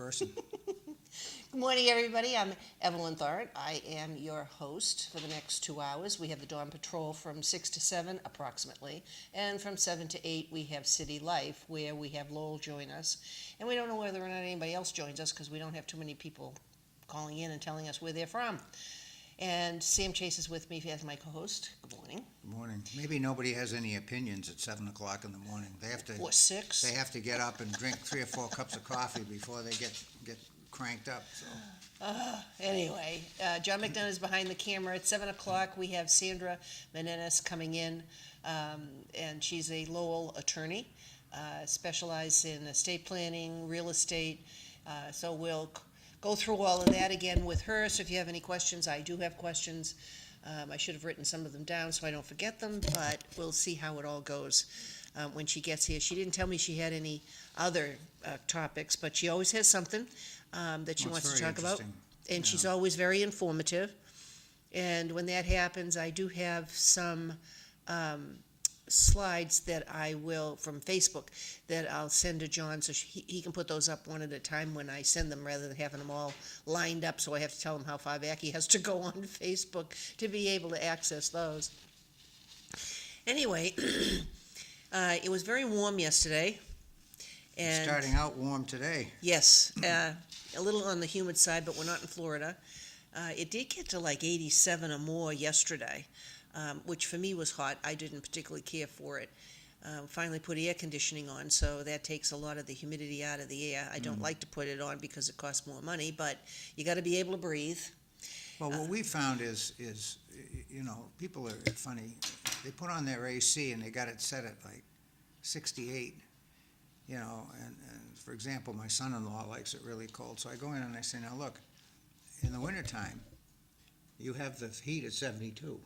person. Good morning, everybody. I'm Evelyn Thoren. I am your host for the next 2 hours. We have the Dawn Patrol from 6 to 7 approximately, and from 7 to 8 we have City Life, where we have Lowell join us. And we don't know whether or not anybody else joins us because we don't have too many people calling in and telling us where they're from. And Sam Chase is with me as my co-host. Good morning. Good morning. Maybe nobody has any opinions at 7 o'clock in the morning. They have to. Or 6. They have to get up and drink 3 or 4 cups of coffee before they get cranked up. So. Anyway, John McDonough is behind the camera. At 7 o'clock, we have Sandra Meneses coming in, and she's a Lowell attorney, specialized in estate planning, real estate. So we'll go through all of that again with her. So if you have any questions, I do have questions. I should have written some of them down so I don't forget them, but we'll see how it all goes when she gets here. She didn't tell me she had any other topics, but she always has something that she wants to talk about. And she's always very informative. And when that happens, I do have some slides that I will, from Facebook, that I'll send to John so he can put those up one at a time when I send them rather than having them all lined up, so I have to tell him how far back he has to go on Facebook to be able to access those. Anyway, it was very warm yesterday. And starting out warm today. Yes, a little on the humid side, but we're not in Florida. It did get to like 87 or more yesterday. Which for me was hot. I didn't particularly care for it. finally put air conditioning on, so that takes a lot of the humidity out of the air. I don't like to put it on because it costs more money, but you gotta be able to breathe. Well, what we found is, you know, people are funny. They put on their AC and they got it set at like 68, you know, and for example, my son-in-law likes it really cold, so I go in and I say, now look, in the wintertime, you have the heat at 72.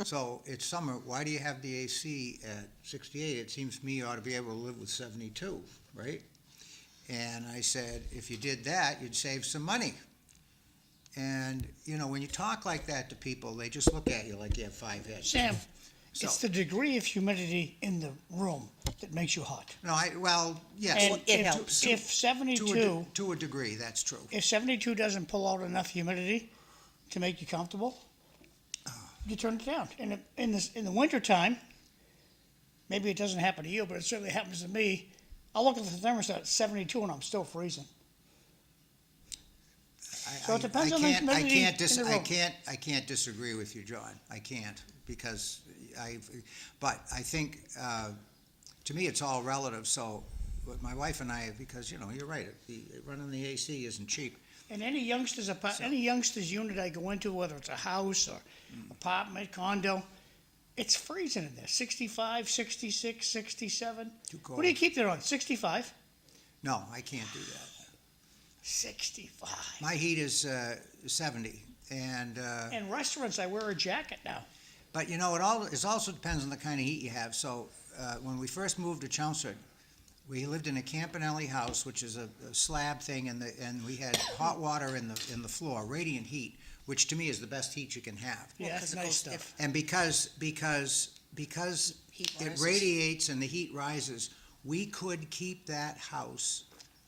So it's summer, why do you have the AC at 68? It seems to me you ought to be able to live with 72, right? And I said, if you did that, you'd save some money. And, you know, when you talk like that to people, they just look at you like you have 5 heads. Sam, So- it's the degree of humidity in the room that makes you hot. No, well, yes. And it helps. if 72, To a degree, that's true. if 72 doesn't pull out enough humidity to make you comfortable, you turn it down. And in the wintertime, maybe it doesn't happen to you, but it certainly happens to me. I'll look at the thermostat at 72 and I'm still freezing. So it depends on the humidity in the room. I can't disagree with you, John. I can't, because but I think, to me, it's all relative, so, but my wife and I, because, you know, you're right, running the AC isn't cheap. And any youngster's unit I go into, whether it's a house or apartment, condo, it's freezing in there. 65, 66, 67. Too cold. What do you keep there on? 65? No, I can't do that. 65. My heat is 70, and In restaurants, I wear a jacket now. but you know, it also depends on the kind of heat you have. So when we first moved to Chelmsford, we lived in a Campanelli house, which is a slab thing, and we had hot water in the floor, radiant heat, which to me is the best heat you can have. Yeah, that's 'cause it nice goes stuff. And because Heat it rises. radiates and the heat rises, we could keep that house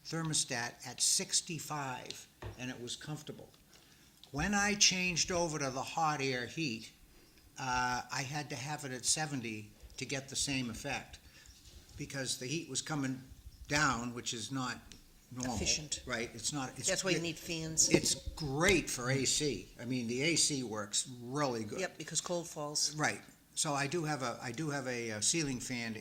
thermostat at 65, and it was comfortable. When I changed over to the hot air heat, I had to have it at 70 to get the same effect, because the heat was coming down, which is not normal. Efficient. Right, it's not. That's why you need fans. It's great for AC. I mean, the AC works really good. Yep, because cold falls. Right. So I do have a ceiling fan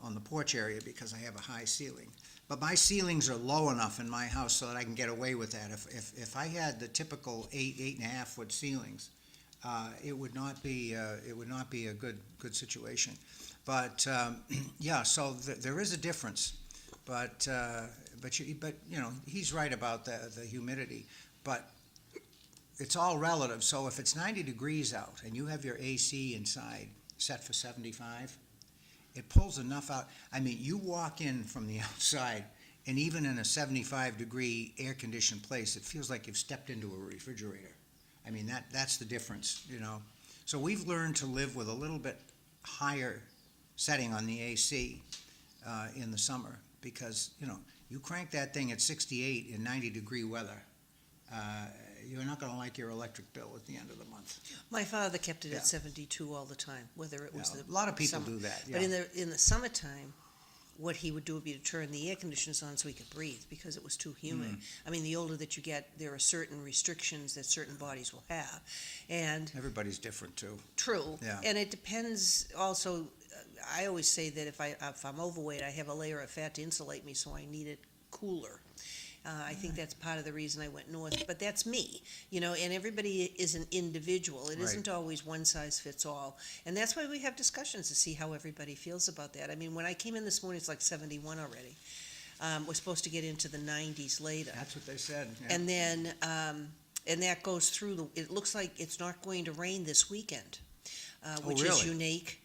on the porch area, because I have a high ceiling. But my ceilings are low enough in my house so that I can get away with that. If I had the typical 8.5 foot ceilings, it would not be a good situation. But yeah, so there is a difference. But you know, he's right about the humidity. But it's all relative. So if it's 90 degrees out and you have your AC inside set for 75, it pulls enough out. I mean, you walk in from the outside, and even in a 75-degree air-conditioned place, it feels like you've stepped into a refrigerator. I mean, that's the difference, you know. So we've learned to live with a little bit higher setting on the AC in the summer, because, you know, you crank that thing at 68 in 90-degree weather, you're not going to like your electric bill at the end of the month. My father kept it Yeah. at 72 all the time, whether it was Yeah, the a lot of people summer. do that, But yeah. in the summertime, what he would do would be to turn the air conditioners on so he could breathe, because it was too humid. I mean, the older that you get, there are certain restrictions that certain bodies will have. And Everybody's different, too. true. Yeah. And it depends also, I always say that if I'm overweight, I have a layer of fat to insulate me, so I need it cooler. I think that's part of the reason I went north, but that's me, you know, and everybody is an individual. It Right. isn't always one size fits all. And that's why we have discussions to see how everybody feels about that. I mean, when I came in this morning, it's like 71 already. We're supposed to get into the 90s later. That's what they said. Yeah. And then, and that goes through, it looks like it's not going to rain this weekend, which is really? unique.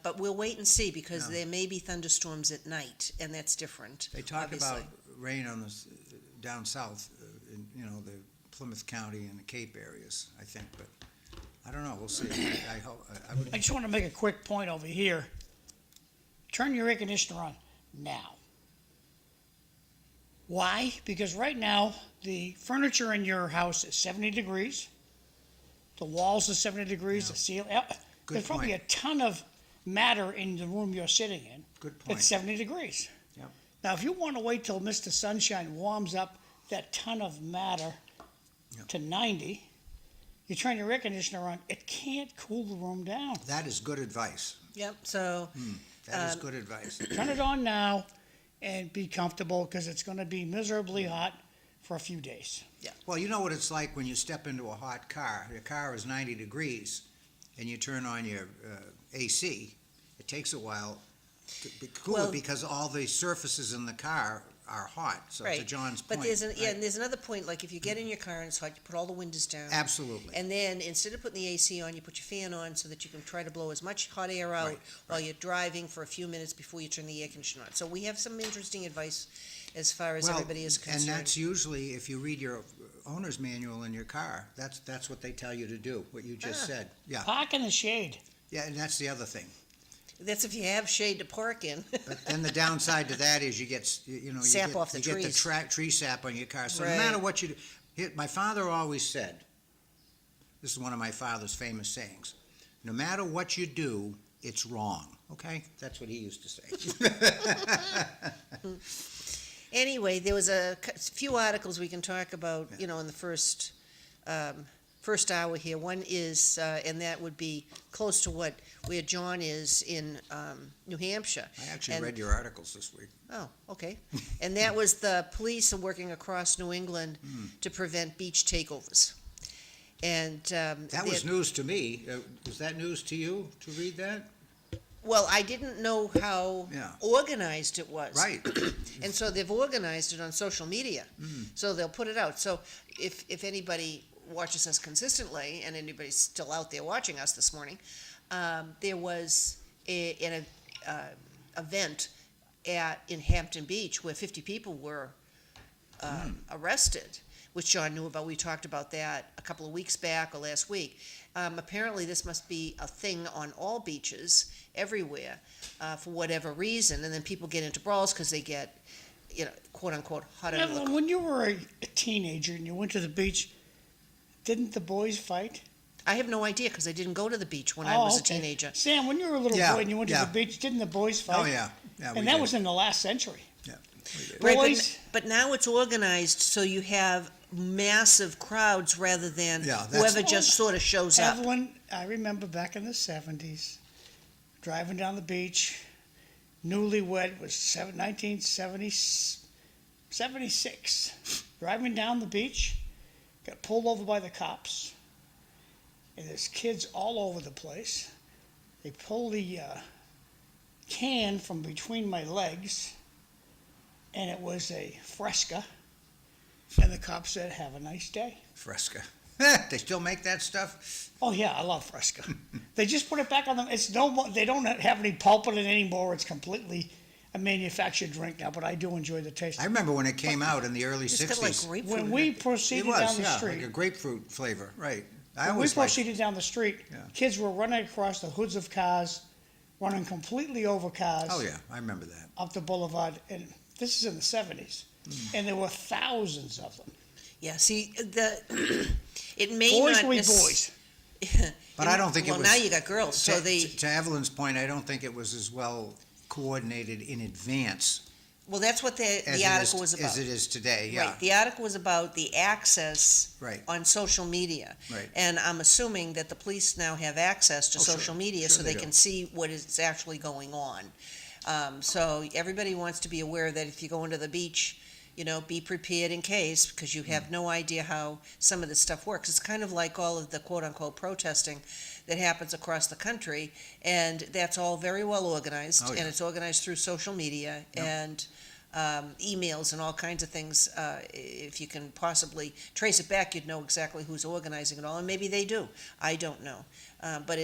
But we'll wait and see, because Yeah. there may be thunderstorms at night, and that's different. They talk obviously. about rain on down south, in, you know, the Plymouth County and the Cape areas, I think, but I don't know, we'll see. I hope, I just want to make a quick point over here. Turn your air conditioner on now. Why? Because right now, the furniture in your house is 70 degrees. The walls are 70 degrees, Yeah. the ceiling. Good There's probably point. a ton of matter in the room you're sitting in. Good point. It's 70 degrees. Yep. Now, if you want to wait till Mr. Sunshine warms up that ton of matter Yep. to 90, you turn your air conditioner on, it can't cool the room down. That is good advice. Yep, so, That is good advice. Turn it on now and be comfortable, because it's gonna be miserably hot for a few days. Well, you know what it's like when you step into a hot car. Your car is 90 degrees, and you turn on your AC. It takes a while to cool Well- it because all the surfaces in the car are hot. So to right. John's point. But there's, right? and there's another point, like if you get in your car and it's hot, you put all the windows down. Absolutely. And then, instead of putting the AC on, you put your fan on so that you can try to blow as much hot air out Right, while you're driving for a few minutes before you turn the air conditioner on. So we have some interesting advice as far as Well, everybody is concerned. And that's usually, if you read your owner's manual in your car, that's what they tell you to do, what you just said. Yeah, Park in the shade. yeah, and that's the other thing. That's if you have shade to park in. But then the downside to that is you get, Sap off the you get the trees. tree sap on your car. So no Right. matter what you do, my father always said, this is one of my father's famous sayings, no matter what you do, it's wrong, okay? That's what he used to say. Anyway, there was a few articles we can talk about, in the first hour here. One is, and that would be close to where John is in New Hampshire. I actually And- read your articles this week. Oh, okay. And that was the police are working across New England to prevent beach takeovers. And That was news to me. Was that news to you, to read that? well, I didn't know how Yeah. organized it was. Right. And so they've organized it on social media. So they'll put it out. So if anybody watches us consistently, and anybody's still out there watching us this morning, there was an event in Hampton Beach where 50 people were arrested, which John knew about. We talked about that a couple of weeks back or last week. Apparently, this must be a thing on all beaches everywhere for whatever reason, and then people get into brawls because they get, quote unquote, hot under the Evelyn, when you were a teenager and you went to the beach, didn't the boys fight? I have no idea because I didn't go to the beach when I was a okay. teenager. Sam, when you were a little Yeah, boy and you went yeah. to the beach, didn't the boys fight? Oh, yeah. Yeah, we And that did. was in the last century. Yeah, we did. Right, Boys, but now it's organized so you have massive crowds rather than Yeah, that's- whoever just sort of shows up. Evelyn, I remember back in the 70s, driving down the beach, newlywed was 1976, driving down the beach, got pulled over by the cops, and there's kids all over the place. They pulled the can from between my legs, and it was a Fresca, and the cop said, "Have a nice day." Fresca. They still make that stuff? Oh yeah, I love Fresca. They just put it back on them. It's no more. They don't have any pulp in it anymore. It's completely a manufactured drink now. But I do enjoy the taste. I remember when it came out in the early It's got like 60s. grapefruit When in we it. It proceeded was, down the yeah, street, like a grapefruit flavor, right. I when we always liked, proceeded down the street, Yeah. kids were running across the hoods of cars, running completely over cars oh yeah, I remember that. up the boulevard. And this is in the 70s, and there were thousands of them. Yeah, see, it may Boys not. will be nec- boys. But I don't think it well, was. now you got girls, so they. To Evelyn's point, I don't think it was as well coordinated in advance Well, that's what as the it is- article was about. As it is today, yeah. Right, the article was about the access Right. on social media. Right. And I'm assuming that the police now have access to Oh, sure. social media Sure so they they do. can see what is actually going on. So everybody wants to be aware that if you go into the beach, be prepared in case, because you have no idea how some of this stuff works. It's kind of like all of the quote-unquote protesting that happens across the country, and that's all very well organized, Oh, yeah. and it's organized through social media and emails and all kinds of things. If you can possibly trace it back, you'd know exactly who's organizing it all, and maybe they do. I don't know. But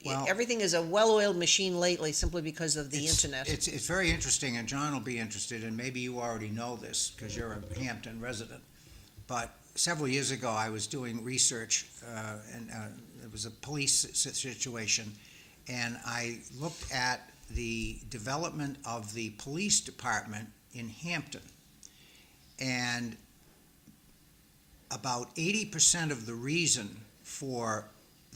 Well- everything is a well-oiled machine lately simply because of the internet. It's very interesting, and John will be interested, and maybe you already know this because you're a Hampton resident. But several years ago, I was doing research, and it was a police situation, and I looked at the development of the police department in Hampton. And about 80% of the reason for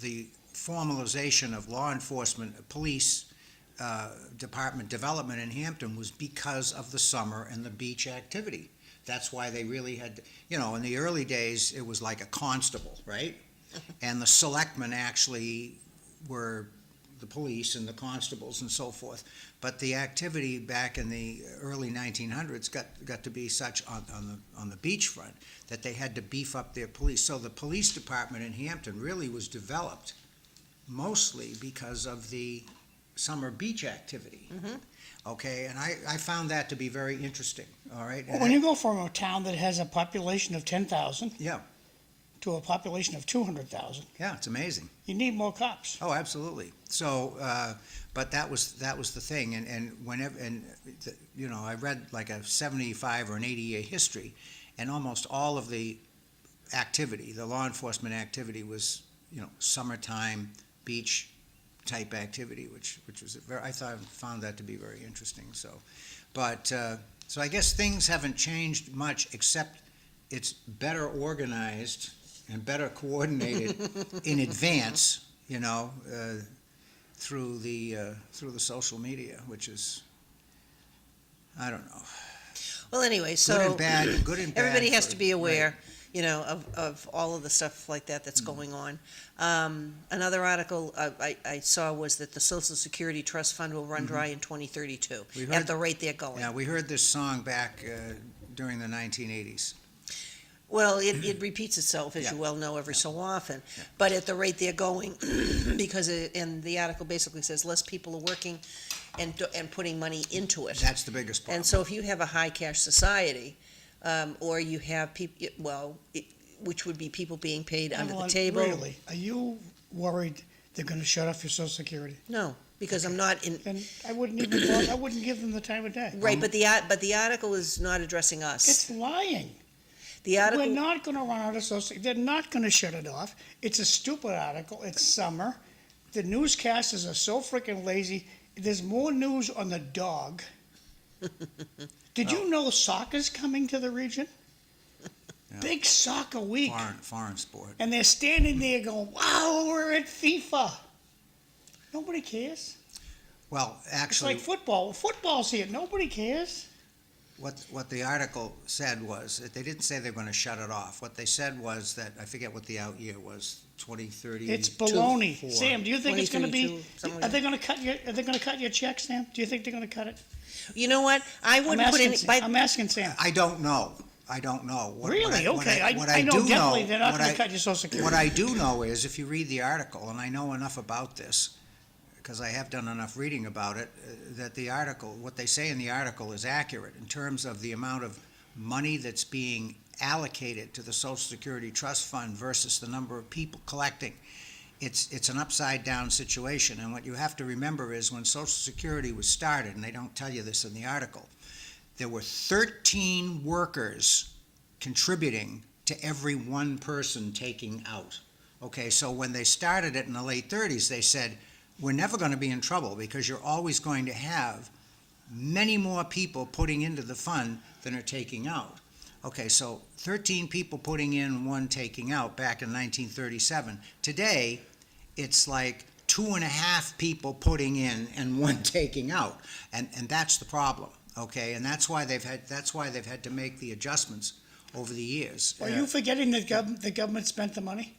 the formalization of law enforcement, police department development in Hampton was because of the summer and the beach activity. That's why they really had, in the early days, it was like a constable, right? and the selectmen actually were the police and the constables and so forth. But the activity back in the early 1900s got to be such on the beachfront that they had to beef up their police. So the police department in Hampton really was developed mostly because of the summer beach activity. Okay, and I found that to be very interesting, all right? Well, when you go from a town that has a population of 10,000 Yeah, to a population of 200,000, yeah, it's amazing. you need more cops. Oh, absolutely. So, but that was the thing, and whenever, you know, I read like a 75 or an 80-year history, and almost all of the activity, the law enforcement activity was, you know, summertime beach type activity, which was found that to be very interesting. So, but so I guess things haven't changed much, except it's better organized and better coordinated in advance, you know, through the social media, which is, I don't know. Well, anyway, so. Good and bad, good and bad. Everybody has for- to be aware, right. you know, of all of the stuff like that's going on. Another article I saw was that the Social Security Trust Fund will run dry in 2032, We heard- at the rate they're going. Yeah, we heard this song back during the 1980s. Well, it repeats itself, as Yeah. you well know, every so often. Yeah. But at the rate they're going, because, and the article basically says less people are working and putting money into it. That's the biggest problem. And so if you have a high cash society, or you have people, which would be people being paid under the Evelyn, table. Really, are you worried they're gonna shut off your social security? No, because I'm not in, Then I wouldn't even, bother- I wouldn't give them the time of day. right, but the article is not addressing us. It's lying. The We're article, not gonna run out of social, they're not gonna shut it off. It's a stupid article, it's summer. The newscasters are so freaking lazy. There's more news on the dog. Did you know soccer's coming to the region? Yeah. Big soccer week. Foreign sport. And they're standing there going, wow, we're at FIFA. Nobody cares. Well, It's actually, like football. Football's here. Nobody cares. what the article said was that they didn't say they're going to shut it off. What they said was that, I forget what the out year was, 2030. It's baloney. 4. Sam, do you think it's going to be? 2032, something Are they going to cut your? Are they going to cut your check, Sam? Do you think they're going to cut it? you know what, I I'm wouldn't put asking. any, Sam. I'm asking Sam. I don't know. I don't know. Really? Okay. What I know do definitely they're not what going I- to cut your social security. What I do know is, if you read the article, and I know enough about this, because I have done enough reading about it, that the article, what they say in the article is accurate in terms of the amount of money that's being allocated to the Social Security Trust Fund versus the number of people collecting. It's an upside down situation, and what you have to remember is when Social Security was started, and they don't tell you this in the article, there were 13 workers contributing to every one person taking out. Okay, so when they started it in the late 30s, they said, we're never going to be in trouble because you're always going to have many more people putting into the fund than are taking out. Okay, so 13 people putting in, one taking out back in 1937. Today, it's like 2.5 people putting in and one taking out, and that's the problem. Okay, and that's why they've had to make the adjustments over the years. Are you forgetting that the government spent the money?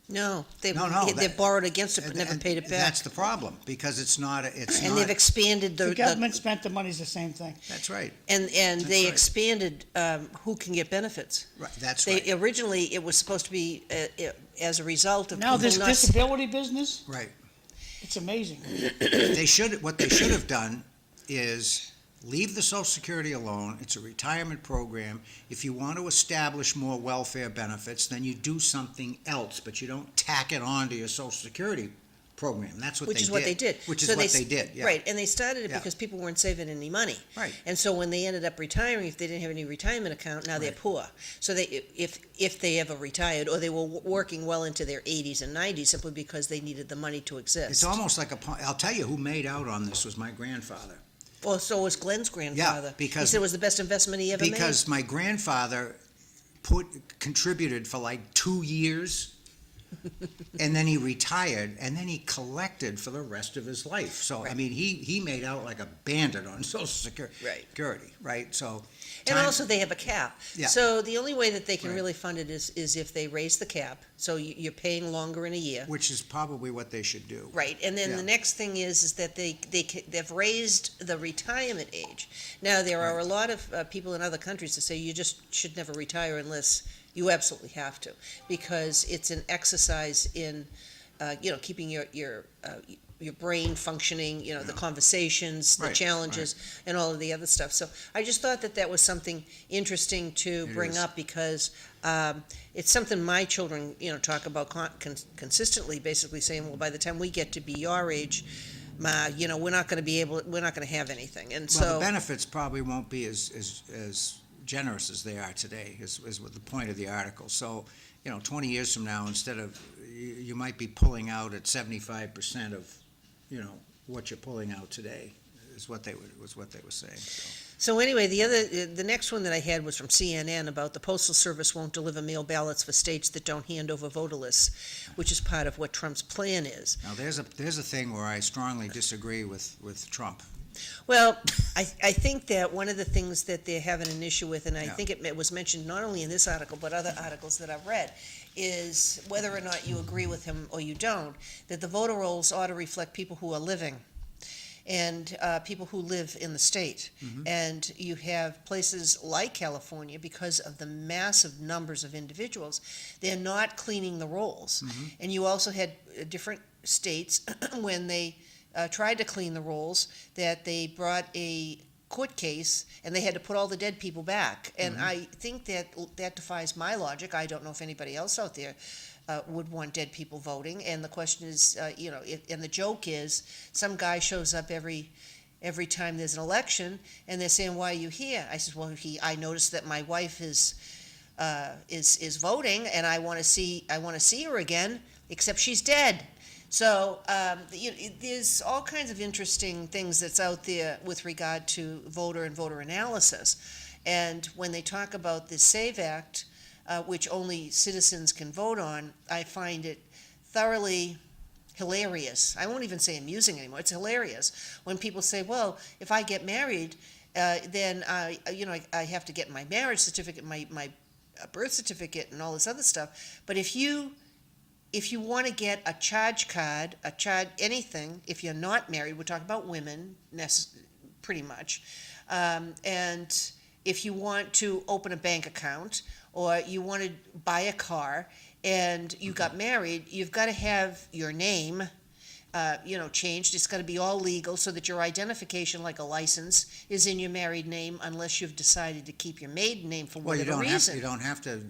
no, they've No, borrowed against it but never paid it back. That's the problem, because it's not. And they've expanded The government spent the money's the same thing. That's right. and they right. expanded who can get benefits. Right. That's They right. originally, it was supposed to be as a result of Now people this not. disability business, Right. it's amazing. What they should have done is leave the Social Security alone. It's a retirement program. If you want to establish more welfare benefits, then you do something else, but you don't tack it on to your Social Security program. That's what Which they is did. what they did. Which is So what they did, yeah. Right, and they started it Yeah. because people weren't saving any money. Right. And so when they ended up retiring, if they didn't have any retirement account, now they're Right. poor. So if they ever retired, or they were working well into their 80s and 90s simply because they needed the money to exist. It's almost like I'll tell you who made out on this was my grandfather. Well, so was Glenn's grandfather. because- He said it was the best investment he ever made. Because my grandfather contributed for like 2 years and then he retired, and then he collected for the rest of his life. So, I Right. mean, he made out like a bandit on Social Security, Right. right? So, And time- also they have a cap. Yeah. So the only way that they can Right. really fund it is if they raise the cap, so you're paying longer in a year. which is probably what they should do. Right, and then Yeah. the next thing is that they've raised the retirement age. Now, there are a lot of people in other countries that say you just should never retire unless you absolutely have to, because it's an exercise in, keeping your brain functioning, the conversations, the Right, challenges, and all of the other stuff. So I just thought that was something interesting to It bring is. up, because it's something my children, talk about consistently, basically saying, well, by the time we get to be your age, Ma, we're not going to have anything. And Well, the so, benefits probably won't be as generous as they are today, is what the point of the article. So, 20 years from now, instead of, you might be pulling out at 75% of, what you're pulling out today, was what they were saying, so. so anyway, the next one that I had was from CNN about the Postal Service won't deliver mail ballots for states that don't hand over voter lists, which is part of what Trump's plan is. Now, there's a thing where I strongly disagree with Trump. Well, I think that one of the things that they're having an issue with, and I Yeah. think it was mentioned not only in this article, but other articles that I've read, is whether or not you agree with him or you don't, that the voter rolls ought to reflect people who are living and people who live in the state. And you have places like California, because of the massive numbers of individuals, they're not cleaning the rolls. And you also had different states when they tried to clean the rolls, that they brought a court case and they had to put all the dead people back. And I think that defies my logic. I don't know if anybody else out there would want dead people voting. And the question is, and the joke is, some guy shows up every time there's an election, and they're saying, "Why are you here?" I said, "Well, I noticed that my wife is voting, and I want to see her again, except she's dead." So there's all kinds of interesting things that's out there with regard to voter and voter analysis. And when they talk about the SAVE Act, which only citizens can vote on, I find it thoroughly hilarious. I won't even say amusing anymore. It's hilarious when people say, "Well, if I get married, then I have to get my marriage certificate, my birth certificate, and all this other stuff. But if you want to get a charge card, anything, if you're not married, we're talking about women, pretty much, and if you want to open a bank account, or you want to buy a car, and you got married, you've got to have your name, changed. It's got to be all legal, so that your identification, like a license, is in your married name, unless you've decided to keep your maiden name for Well, whatever reason. you don't have to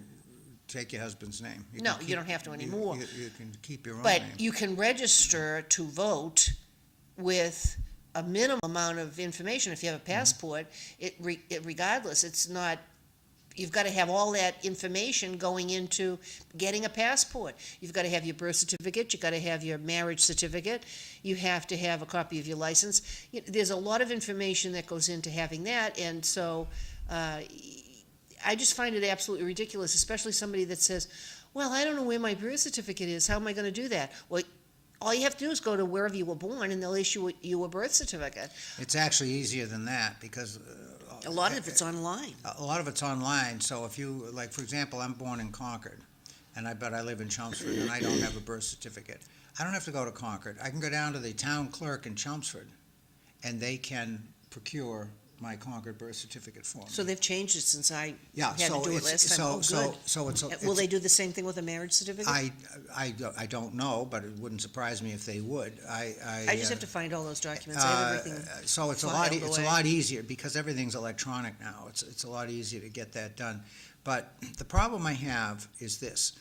take your husband's name. No, you don't have to anymore. You can keep your own But name. you can register to vote with a minimum amount of information. If you have a passport, regardless, it's not, you've got to have all that information going into getting a passport. You've got to have your birth certificate, you've got to have your marriage certificate, you have to have a copy of your license. There's a lot of information that goes into having that, and so I just find it absolutely ridiculous, especially somebody that says, "Well, I don't know where my birth certificate is. How am I going to do that?" Well, all you have to do is go to wherever you were born, and they'll issue you a birth certificate. It's actually easier than that, because A lot of it's online. a lot of it's online. So if you, like, for example, I'm born in Concord, and I live in Chelmsford, and I don't have a birth certificate. I don't have to go to Concord. I can go down to the town clerk in Chelmsford, and they can procure my Concord birth certificate for me. So they've changed it since I Yeah, had to so do it it's, last time. Oh, good. so it's. Will they do the same thing with a marriage certificate? I don't know, but it wouldn't surprise me if they would. I just have to find all those documents. I have everything. So it's filed a away. lot easier, because everything's electronic now. It's a lot easier to get that done. But the problem I have is this: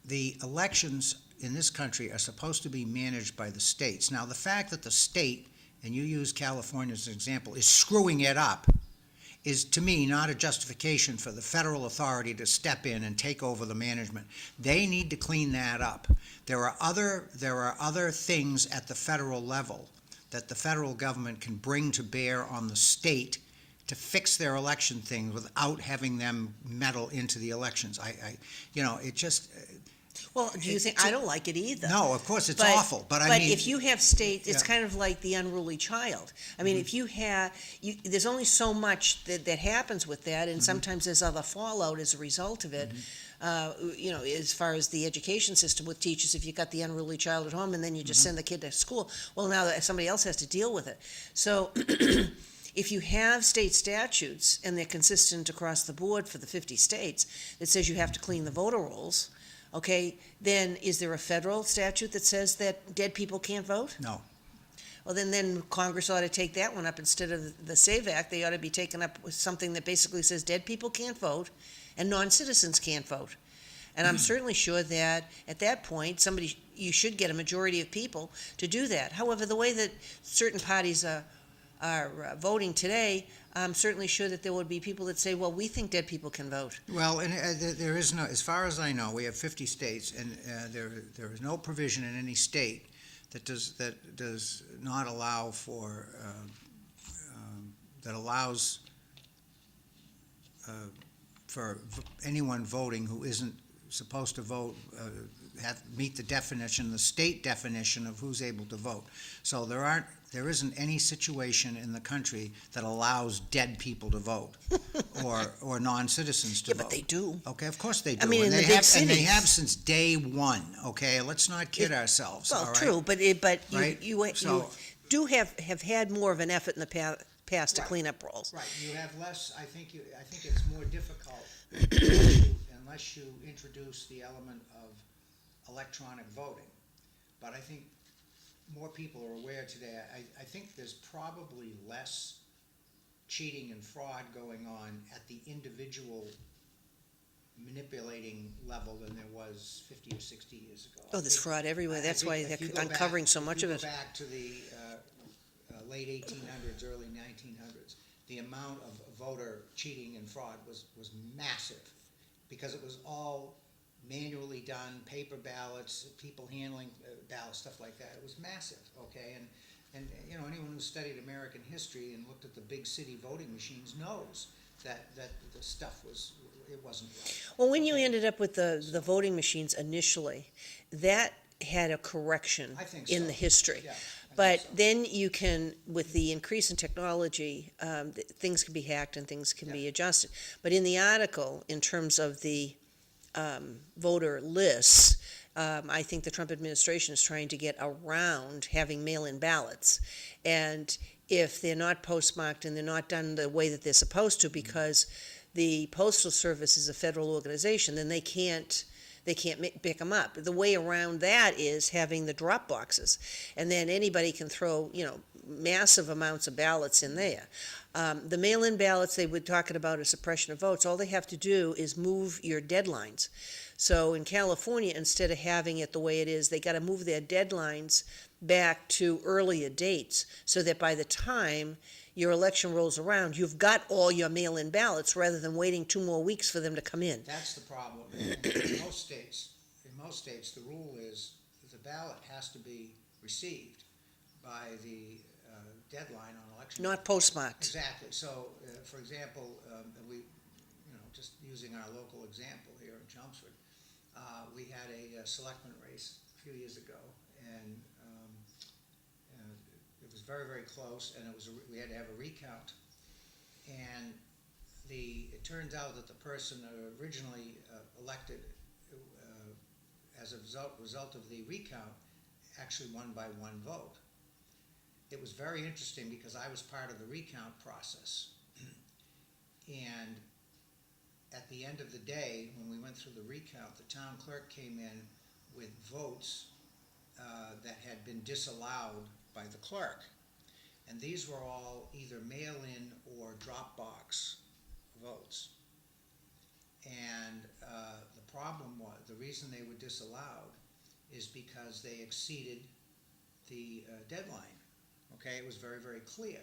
the elections in this country are supposed to be managed by the states. Now, the fact that the state, and you use California as an example, is screwing it up, is, to me, not a justification for the federal authority to step in and take over the management. They need to clean that up. There are other things at the federal level that the federal government can bring to bear on the state to fix their election things without having them meddle into the elections. Well, do you think, I don't like it either. No, of course, it's But- awful, but I mean. if you have states, it's Yeah. kind of like the unruly child. I mean, if you have, there's only so much that happens with that, and sometimes there's other fallout as a result of it. As far as the education system with teachers, if you got the unruly child at home and then you just send the kid to school, well, now somebody else has to deal with it. So if you have state statutes, and they're consistent across the board for the 50 states, that says you have to clean the voter rolls, okay, then is there a federal statute that says that dead people can't vote? No. Well, then Congress ought to take that one up instead of the SAVE Act. They ought to be taken up with something that basically says dead people can't vote and non-citizens can't vote. And I'm certainly sure that at that point, you should get a majority of people to do that. However, the way that certain parties are voting today, I'm certainly sure that there would be people that say, well, we think dead people can vote. Well, and there is no, as far as I know, we have 50 states, and there is no provision in any state that does not allow for, that allows for anyone voting who isn't supposed to vote, meet the definition, the state definition of who's able to vote. So there isn't any situation in the country that allows dead people to vote or non-citizens to vote. Yeah, but they do. Okay, of course they do. I mean, And in the they big have, and they cities. have since day one, okay? Let's not kid ourselves, all Well, right? true, but Right? you So- do have had more of an effort in the past to Right. clean up rolls. Right, you have less, I think it's more difficult unless you introduce the element of electronic voting. But I think more people are aware today. I think there's probably less cheating and fraud going on at the individual manipulating level than there was 50 or 60 years ago. Oh, there's fraud everywhere. I That's think why if you they're go uncovering back- so much of If it. you go back to the late 1800s, early 1900s, the amount of voter cheating and fraud was massive, because it was all manually done, paper ballots, people handling ballots, stuff like that. It was massive, okay? And anyone who studied American history and looked at the big city voting machines knows that the stuff wasn't right. Well, when you ended up with the voting machines initially, that had a correction I think in so. the history. Yeah, I But think so. then you can, with the increase in technology, things can be hacked and things can be adjusted. But in the article, in terms of the voter lists, I think the Trump administration is trying to get around having mail-in ballots. And if they're not postmarked and they're not done the way that they're supposed to, because the Postal Service is a federal organization, then they can't pick them up. The way around that is having the drop boxes, and then anybody can throw, massive amounts of ballots in there. The mail-in ballots, they were talking about a suppression of votes. All they have to do is move your deadlines. So in California, instead of having it the way it is, they got to move their deadlines back to earlier dates, so that by the time your election rolls around, you've got all your mail-in ballots, rather than waiting 2 more weeks for them to come in. That's the problem. In most states, the rule is that the ballot has to be received by the deadline on election day. Not postmarked. Exactly. So, for example, just using our local example here in Chelmsford, we had a selectman race a few years ago, and it was very, very close, and we had to have a recount. And it turns out that the person originally elected as a result of the recount actually won by 1 vote. It was very interesting because I was part of the recount process. And at the end of the day, when we went through the recount, the town clerk came in with votes that had been disallowed by the clerk. And these were all either mail-in or drop-box votes. And the problem was, the reason they were disallowed is because they exceeded the deadline. Okay, it was very, very clear.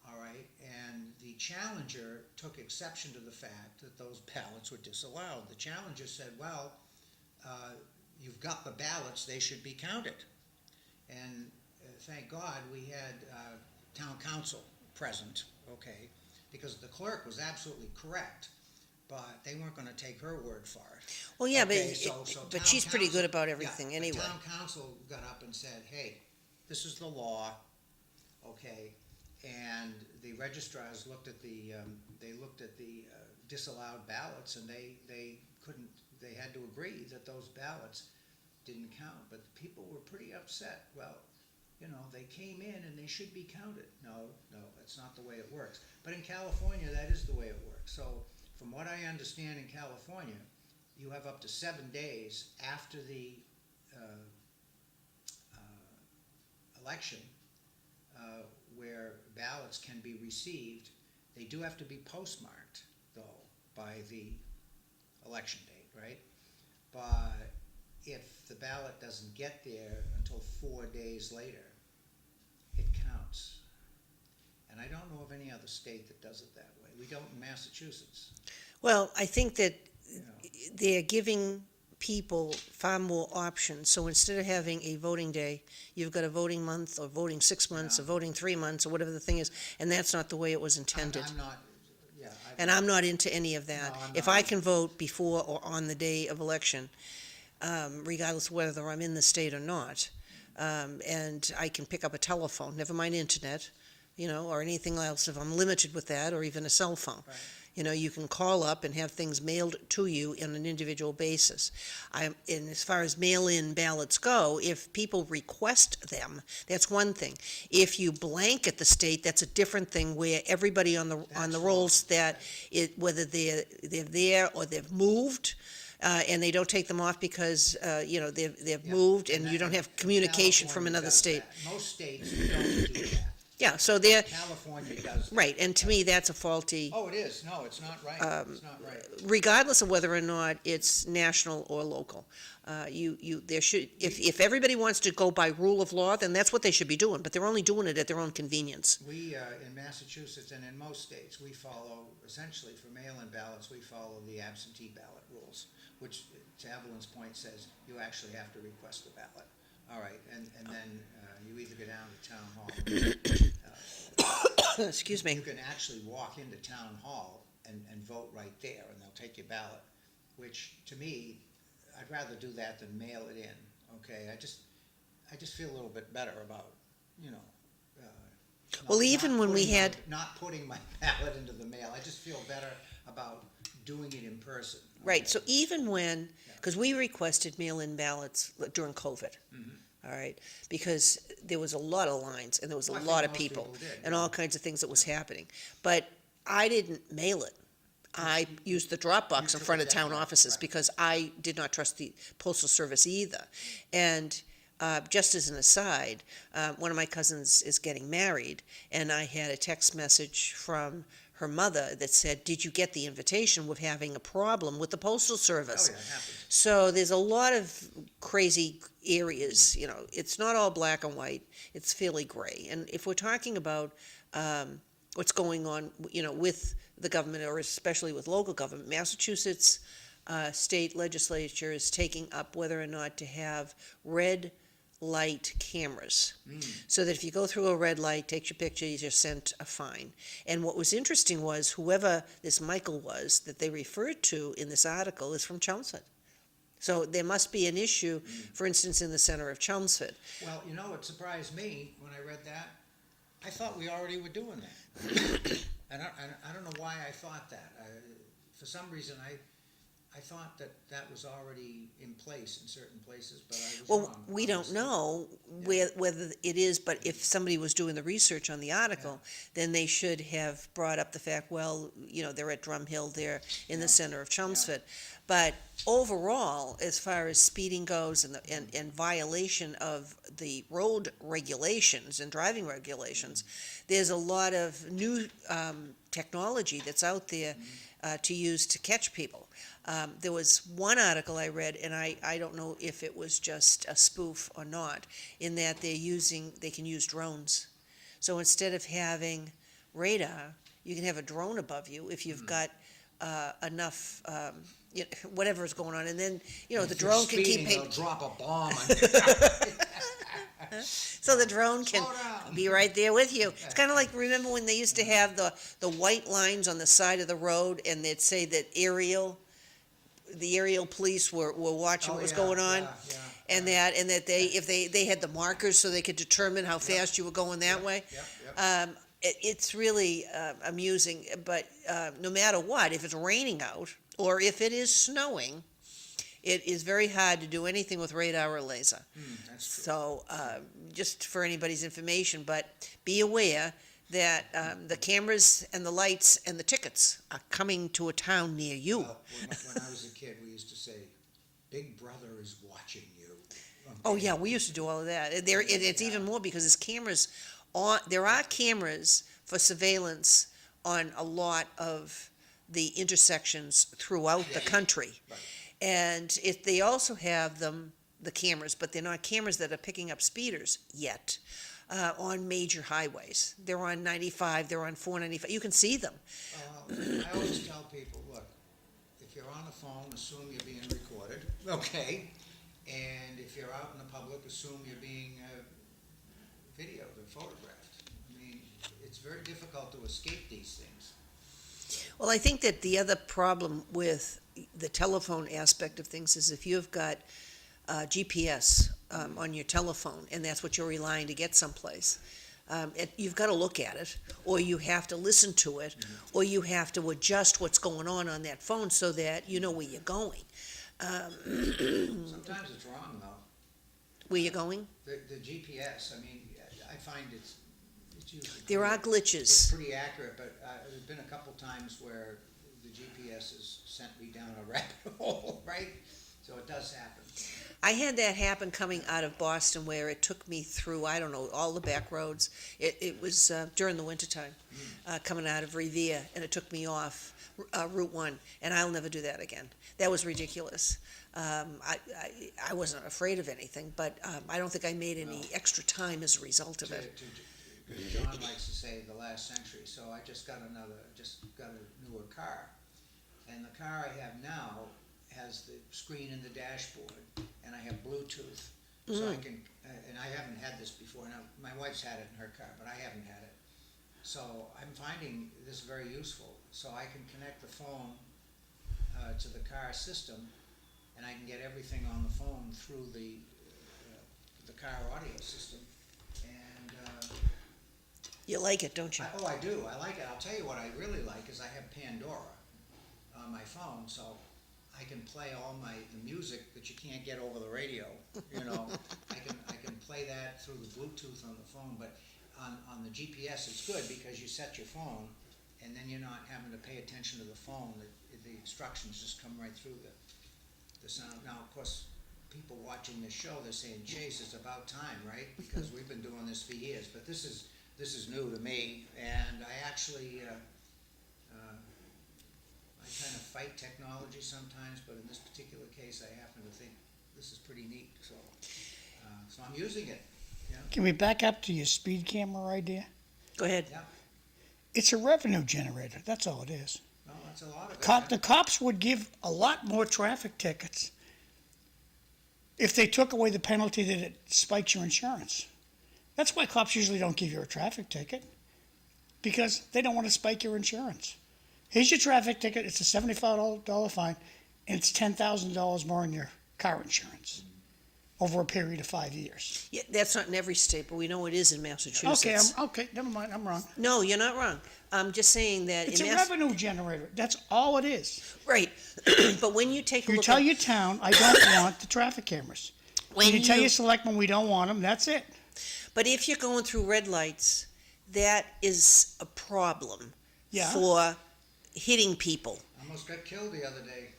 All right, and the challenger took exception to the fact that those ballots were disallowed. The challenger said, well, you've got the ballots, they should be counted. And thank God we had town council present, okay, because the clerk was absolutely correct. but they weren't gonna take her word for it. Well, yeah, Okay, but town she's pretty good council- about everything yeah, anyway. The town council got up and said, hey, this is the law, okay? And the registrars looked at the, disallowed ballots, and they couldn't, they had to agree that those ballots didn't count, but people were pretty upset. Well, you know, they came in and they should be counted. No, that's not the way it works. But in California, that is the way it works. So from what I understand in California, you have up to 7 days after the election where ballots can be received. They do have to be postmarked, though, by the election date, right? But if the ballot doesn't get there until 4 days later, it counts. And I don't know of any other state that does it that way. We don't in Massachusetts. Well, I think that You know. they're giving people far more options. So instead of having a voting day, you've got a voting month, or voting 6 months, or Yeah. voting 3 months, or whatever the thing is, and that's not the way it was intended. I'm not, yeah. And I'm not into any of that. No, I'm If not I either. can vote before or on the day of election, regardless of whether I'm in the state or not, and I can pick up a telephone, never mind internet, you know, or anything else, if I'm limited with that, or even a cell phone. Right. You know, you can call up and have things mailed to you on an individual basis. And as far as mail-in ballots go, if people request them, that's one thing. If you blanket the state, that's a different thing, where everybody on the That's rolls wrong. that whether they're there or they've moved, and they don't take them off because you know they've Yeah. moved, and that- you don't have communication from California another does state. that. Most states don't do that. Yeah, so they're California does that. right, and to me that's a faulty. Oh, it is. No, it's not right. It's not right. Regardless of whether or not it's national or local. There should, if everybody wants to go by rule of law, then that's what they should be doing, but they're only doing it at their own convenience. We, in Massachusetts and in most states, we follow, essentially for mail-in ballots, we follow the absentee ballot rules, which, to Evelyn's point, says you actually have to request the ballot. All right, and then you either go down to town hall. Excuse me. You can actually walk into town hall and vote right there, and they'll take your ballot, which, to me, I'd rather do that than mail it in, okay? I just feel a little bit better about, you know, Well, even when we had- not putting my ballot into the mail. I just feel better about doing it in person. Right, okay? so even when, because we requested mail-in ballots during COVID, all right, because there was a lot of lines, and there was a Well, I think lot of most people, people did, and yeah. all kinds of things that was happening. But I didn't mail it. I used the drop box in took front it of town down, offices, right. because I did not trust the postal service either. And just as an aside, one of my cousins is getting married, and I had a text message from her mother that said, "Did you get the invitation? We're having a problem with the postal service." Oh, yeah, it happens. So there's a lot of crazy areas, you know, it's not all black and white, it's fairly gray. And if we're talking about what's going on, you know, with the government, or especially with local government, Massachusetts state legislature is taking up whether or not to have red light cameras, so that if you go through a red light, takes your picture, you're sent a fine. And what was interesting was whoever this Michael was that they referred to in this article is from Chelmsford. So there must be an issue, for instance, in the center of Chelmsford. Well, you know, it surprised me when I read that. I thought we already were doing that. And I don't know why I thought that. For some reason, I thought that was already in place in certain places, but I was Well, wrong. we don't know whether it is, but if somebody was doing the research on the article, then they should have brought up the fact, well, you know, they're at Drum Hill, they're in the center of Chelmsford. But overall, as far as speeding goes and violation of the road regulations and driving regulations, there's a lot of new technology that's out there to use to catch people. There was one article I read, and I don't know if it was just a spoof or not, in that they can use drones. So instead of having radar, you can have a drone above you if you've got enough, whatever's going on, and then, you know, the If you're drone can keep. speeding, they'll drop a bomb on you. So the drone can Slow down. be right there with you. It's kind of like, remember when they used to have the white lines on the side of the road, and they'd say that the aerial police were watching what was going on? And that they, if they had the markers so they could determine how fast you were going that way. It's really amusing, but no matter what, if it's raining out or if it is snowing, it is very hard to do anything with radar or laser. That's true. So, just for anybody's information, but be aware that the cameras and the lights and the tickets are coming to a town near you. Well, when I was a kid, we used to say, Big Brother is watching you. Oh, yeah, we used to do all of that. It's even more because there's cameras there are cameras for surveillance on a lot of the intersections throughout the country. Right. And they also have the cameras, but they're not cameras that are picking up speeders yet on major highways. They're on 95, they're on 495. You can see them. I always tell people, look, if you're on the phone, assume you're being recorded, okay? And if you're out in the public, assume you're being videoed or photographed. I mean, it's very difficult to escape these things. Well, I think that the other problem with the telephone aspect of things is if you've got GPS on your telephone and that's what you're relying to get someplace, you've got to look at it, or you have to listen to it, or you have to adjust what's going on that phone so that you know where you're going. Sometimes it's wrong, though. Where you're going? The GPS, I mean, I find it's usually... There are It's glitches. pretty accurate, but there's been a couple times where the GPS has sent me down a rabbit hole, right? So it does happen. I had that happen coming out of Boston where it took me through, I don't know, all the back roads. It was during the wintertime, coming out of Revere, and it took me off Route 1, and I'll never do that again. That was ridiculous. I wasn't afraid of anything, but I don't think I made any extra time as a result of it. John likes to say the last century, so I just got a newer car. And the car I have now has the screen in the dashboard, and I have Bluetooth, so I can, and I haven't had this before. Now, my wife's had it in her car, but I haven't had it. So I'm finding this very useful. So I can connect the phone to the car system, and I can get everything on the phone through the car audio system. And You like it, don't you? I do. I like it. I'll tell you what I really like is I have Pandora on my phone, so I can play all the music that you can't get over the radio. You know, I can play that through the Bluetooth on the phone, but on the GPS it's good because you set your phone, and then you're not having to pay attention to the phone. The instructions just come right through the sound. Now, of course, people watching this show, they're saying, "Chase, it's about time, right?" Because we've been doing this for years. But this is new to me, and I actually I kind of fight technology sometimes, but in this particular case, I happen to think this is pretty neat. So I'm using it. Yeah. Can we back up to your speed camera idea? Go ahead. Yeah. It's a revenue generator. That's all it is. No, that's a lot of it. The cops would give a lot more traffic tickets if they took away the penalty that it spikes your insurance. That's why cops usually don't give you a traffic ticket, because they don't want to spike your insurance. Here's your traffic ticket. It's a $75 fine, and it's $10,000 more in your car insurance over a period of 5 years. Yeah, that's not in every state, but we know it is in Massachusetts. Okay, never mind. I'm wrong. No, you're not wrong. I'm just saying that It's in a revenue generator. That's all it is. Right. But when you take a You look tell at, your town, I don't want the traffic cameras. when You tell you- your selectmen we don't want them. That's it. but if you're going through red lights, that is a problem Yeah. for hitting people, Almost got killed the other day.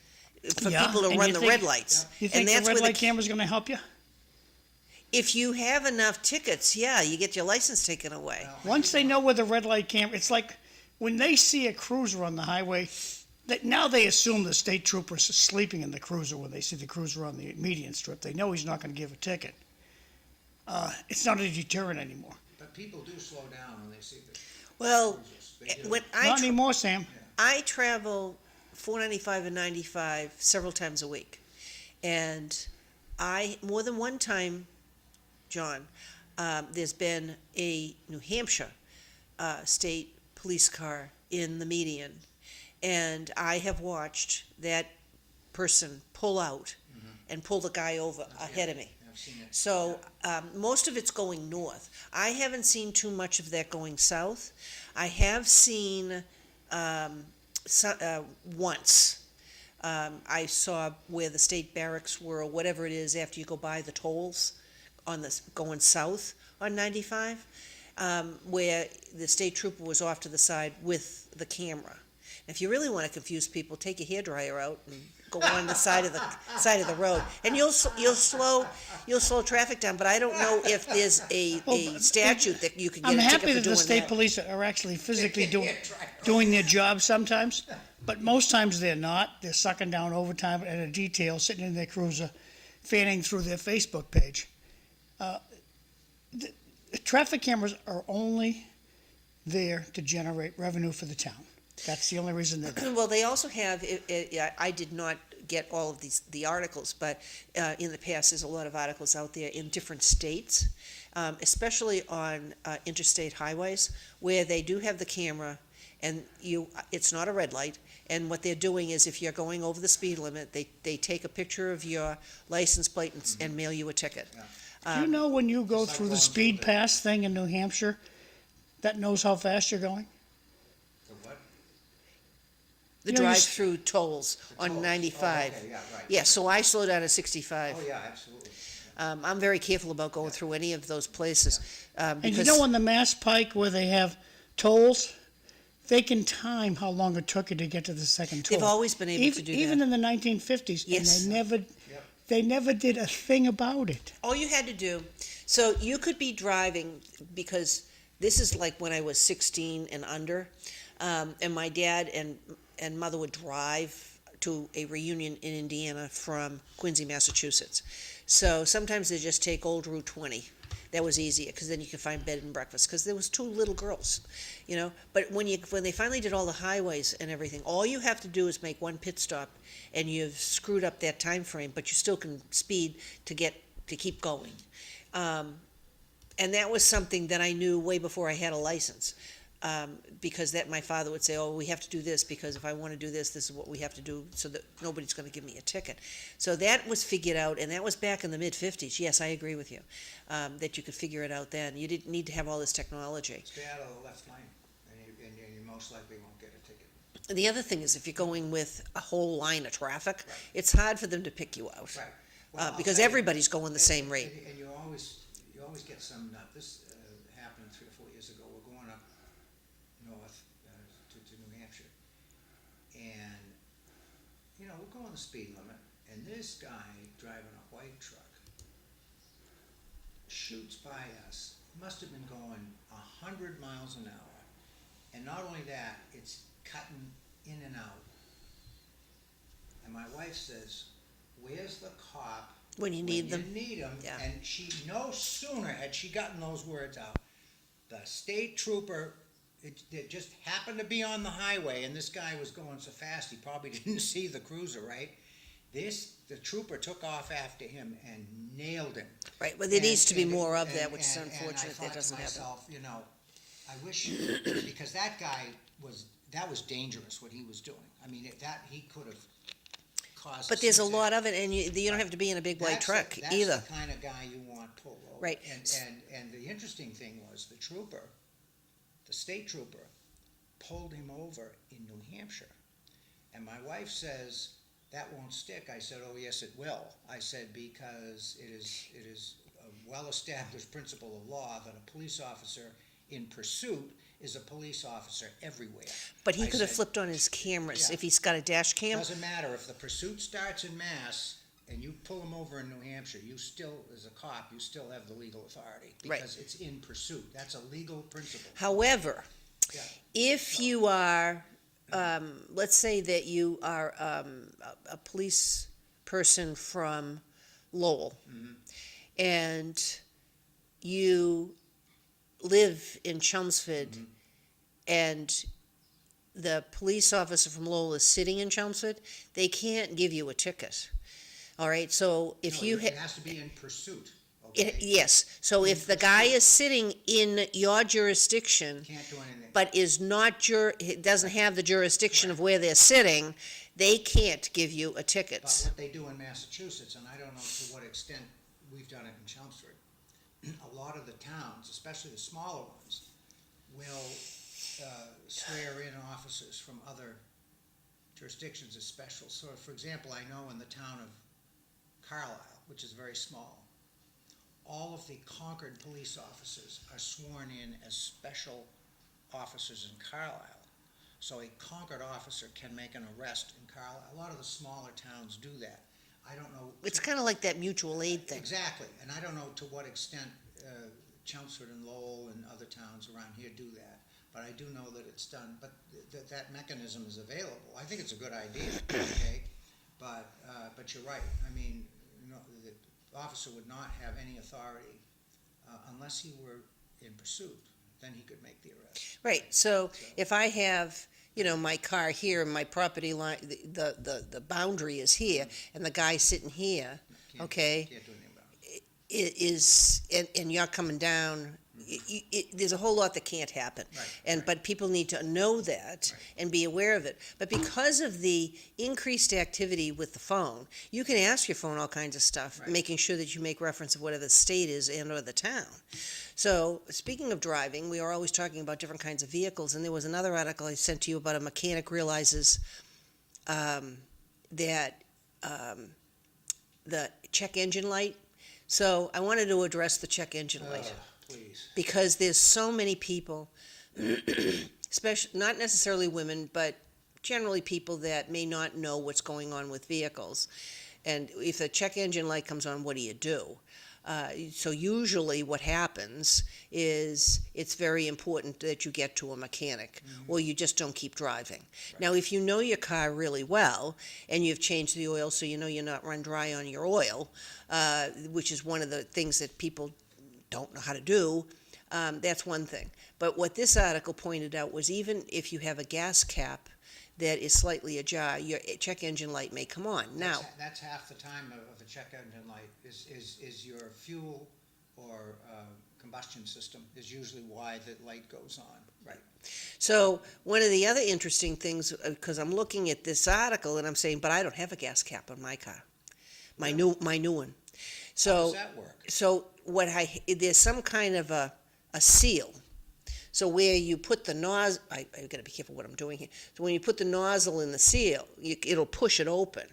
for Yeah, people to and run you the think- red lights. You And think the that's red where light camera's going to help you? if you have enough tickets, yeah, you get your license taken away. Well, Once they know where the red light camera, it's like when they see a cruiser on the highway, now they assume the state troopers are sleeping in the cruiser when they see the cruiser on the median strip. They know he's not going to give a ticket. It's not a deterrent anymore. But people do slow down when they see the Well, cruisers. They do. when Not anymore, Sam. I travel 495 and 95 several times a week. And more than one time, John, there's been a New Hampshire state police car in the median, and I have watched that person pull out and pull the guy over ahead of me. I've seen it. So most of it's going north. I haven't seen too much of that going south. I have seen once. I saw where the state barracks were, or whatever it is, after you go by the tolls on the going south on 95, where the state trooper was off to the side with the camera. If you really want to confuse people, take your hairdryer out and go on the side of the road, and you'll slow traffic down. But I don't know if there's a statute that you can get I'm a ticket happy for that the doing state that. police are actually physically doing their job sometimes, but most times they're not. They're sucking down overtime at a detail, sitting in their cruiser, fanning through their Facebook page. The traffic cameras are only there to generate revenue for the town. That's the only reason they're there. Well, they also have, I did not get all of the articles, but in the past, there's a lot of articles out there in different states, especially on interstate highways, where they do have the camera, and it's not a red light, and what they're doing is, if you're going over the speed limit, they take a picture of your license plate and mail you a ticket. Do you know when you go It's like through the going speed through the- pass thing in New Hampshire, that knows how fast you're going? The what? The You know, you s- drive-through tolls on tolls. 95. Oh, okay, yeah, right. Yeah, so I slow down at 65. Oh, yeah, absolutely. I'm very careful about going through any of those places. And you Because know on the Mass Pike where they have tolls, they can time how long it took you to get to the second toll. they've always been able to do Even that. in the 1950s, Yes. and they never did a thing about it. All you had to do, so you could be driving, because this is like when I was 16 and under, and my dad and mother would drive to a reunion in Indiana from Quincy, Massachusetts. So sometimes they just take old Route 20. That was easier, because then you could find bed and breakfast, because there was 2 little girls, But when they finally did all the highways and everything, all you have to do is make one pit stop, and you've screwed up that time frame, but you still can speed to keep going. And that was something that I knew way before I had a license, because my father would say, "Oh, we have to do this, because if I want to do this, this is what we have to do, so that nobody's going to give me a ticket." So that was figured out, and that was back in the mid-50s. Yes, I agree with you, that you could figure it out then. You didn't need to have all this technology. Stay out of the left lane, and you most likely won't get a ticket. The other thing is, if you're going with a whole line of traffic, Right. it's hard for them to pick you out. Right. Well, I'll Because tell you, everybody's going the same rate. And you always get some, this happened 3 or 4 years ago, we're going up north to New Hampshire. And, we're going the speed limit, and this guy driving a white truck shoots by us, must have been going 100 miles an hour. And not only that, it's cutting in and out. And my wife says, "Where's the cop When you need them. when you need them?" Yeah. And she, no sooner had she gotten those words out, the state trooper, it just happened to be on the highway, and this guy was going so fast he probably didn't see the cruiser, right? The trooper took off after him and nailed him. Right, but there needs to be And- more of and- that, which is and unfortunate that doesn't I happen. thought to myself, I wish, because that guy that was dangerous what he was doing. I mean, he could have caused. But there's a serious lot of it, and you don't have to be in a big white truck either. That's the kind of guy you want pulled over. Right. And the interesting thing was the state trooper, pulled him over in New Hampshire. And my wife says, "That won't stick." I said, "Oh, yes, it will." I said, because it is a well-established principle of law that a police officer in pursuit is a police officer everywhere. But he I could have said, flipped on his cameras Yeah. if he's got a dash cam. Doesn't matter, if the pursuit starts in Mass and you pull him over in New Hampshire, you still, as a cop, you still have the legal authority. Right. Because it's in pursuit. That's a legal principle. However, Yeah. if you are, let's say that you are a police person from Lowell, and you live in Chelmsford, and the police officer from Lowell is sitting in Chelmsford, they can't give you a ticket. All right, so if No, you it has to be in pursuit, Yes, so if the guy is sitting in your jurisdiction, Can't do anything. but is not doesn't have the jurisdiction of where they're sitting, they can't give you a ticket. But what they do in Massachusetts, and I don't know to what extent we've done it in Chelmsford, a lot of the towns, especially the smaller ones, will swear in officers from other jurisdictions as special. So, for example, I know in the town of Carlisle, which is very small, all of the Concord police officers are sworn in as special officers in Carlisle. So a Concord officer can make an arrest in Carlisle. A lot of the smaller towns do that. I don't know. It's kind of like that mutual aid thing. Exactly, and I don't know to what extent Chelmsford and Lowell and other towns around here do that, but I do know that it's done, but that mechanism is available. I think it's a good idea, okay? But you're right. I mean, the officer would not have any authority unless he were in pursuit. Then he could make the arrest. Right, so if I have, my car here and my property line, the boundary is here, and the guy's sitting here, okay? Can't do anything about it. And you're coming down, there's a whole lot that can't happen. Right, But people need to know that and be aware of it. But because of the increased activity with the phone, you can ask your phone all kinds of stuff, Right. making sure that you make reference of whatever the state is and or the town. So, speaking of driving, we are always talking about different kinds of vehicles, and there was another article I sent to you about a mechanic realizes that the check engine light. So, I wanted to address the check engine light. Please. Because there's so many people, especially not necessarily women, but generally people that may not know what's going on with vehicles. And if a check engine light comes on, what do you do? So usually what happens is it's very important that you get to a mechanic, or you just don't keep driving. Now, if you know your car really well and you've changed the oil so you know you're not run dry on your oil, which is one of the things that people don't know how to do, that's one thing. But what this article pointed out was even if you have a gas cap that is slightly ajar, your check engine light may come on. Now, That's half the time of a check engine light is your fuel or combustion system is usually why the light goes on. Right. so one of the other interesting things, because I'm looking at this article and I'm saying, but I don't have a gas cap on my car, my new one. How So does that work? So there's some kind of a seal. So where you put the nozzle, I gotta be careful what I'm doing here. So when you put the nozzle in the seal, it'll push it open,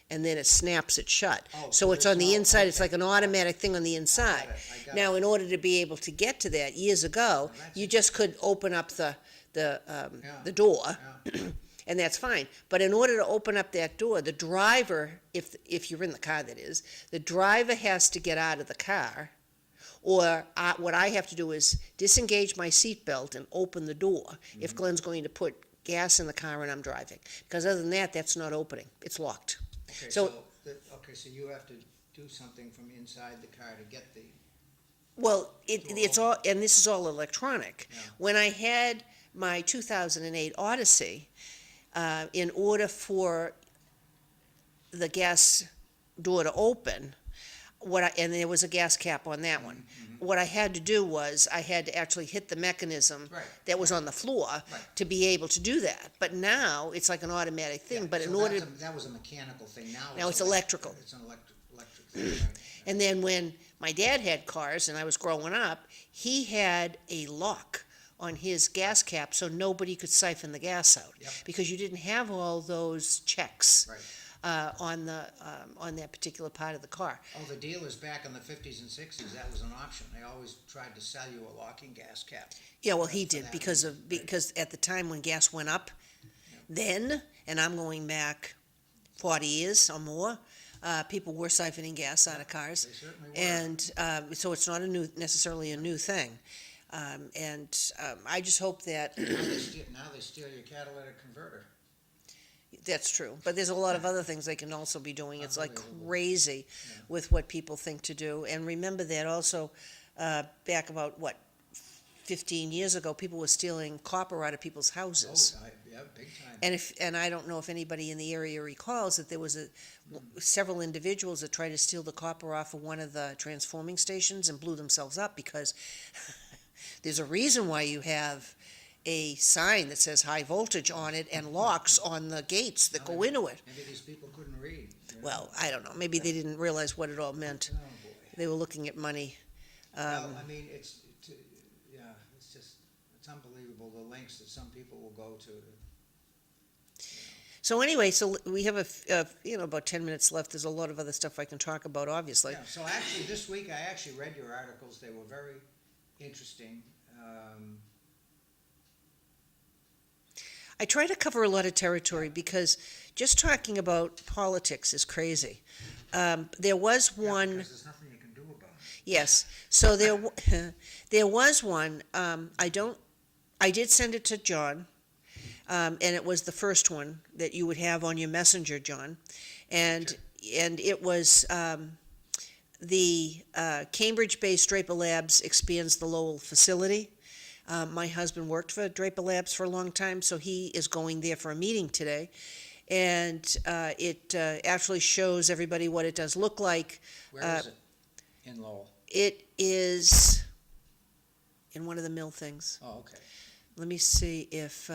and then it snaps it shut. Oh, So so it's there's on the no- inside, it's okay. like an automatic thing on the inside. I got Now, it. in order to be able to get to that, years ago, that's you just could open up the door, Yeah. and that's fine. But in order to open up that door, the driver, if you're in the car, that is, the driver has to get out of the car, or what I have to do is disengage my seatbelt and open the door if Glenn's going to put gas in the car and I'm driving. Because other than that, that's not opening. It's locked. Okay, So- so you have to do something from inside the car to get the. Well, it's all, and this is all electronic. Yeah. When I had my 2008 Odyssey, in order for the gas door to open, and there was a gas cap on that one. What I had to do was I had to actually hit the mechanism Right. that was on the floor Right. to be able to do that. But now it's like an automatic thing. Yeah, But so in order, that was a mechanical thing. Now it's electrical. It's an electric thing. Right. and then when my dad had cars and I was growing up, he had a lock on his gas cap so nobody could siphon the gas out Yep. because you didn't have all those checks. Right. On that particular part of the car. Oh, the dealers back in the 50s and 60s, that was an option. They always tried to sell you a locking gas cap. Yeah, well, he For did that because reason, because at the time when gas went up, then, and I'm going back 40 years or more, people were siphoning gas out of cars, They certainly were. and so it's not necessarily a new thing. I just hope that Now they steal your catalytic converter. that's true. But there's a lot of other things they can also be doing. It's like Unbelievable. crazy with what people think to do. And remember that also back about, 15 15 years ago, people were stealing copper out of people's houses. Yeah, big time. And I don't know if anybody in the area recalls that there was several individuals that tried to steal the copper off of one of the transforming stations and blew themselves up, because there's a reason why you have a sign that says high voltage on it and locks on the gates that go into it. Maybe these people couldn't read. Well, I don't know. Maybe they didn't realize what it all meant. Oh, boy. They were looking at money. Well, I mean, it's unbelievable the lengths that some people will go to. So anyway, so we have about 10 minutes left. There's a lot of other stuff I can talk about, obviously. Yeah, so actually, this week, I actually read your articles. They were very interesting. I try to cover a lot of territory because just talking about politics is crazy. There was one. Because there's nothing you can do about it. Yes. So there was one. I did send it to John, and it was the first one that you would have on your messenger, John, and it was the Cambridge-based Draper Labs expands the Lowell facility. My husband worked for Draper Labs for a long time, so he is going there for a meeting today. And it actually shows everybody what it does look like. Where is it? In Lowell? It is in one of the mill things. Oh, okay. Let me see if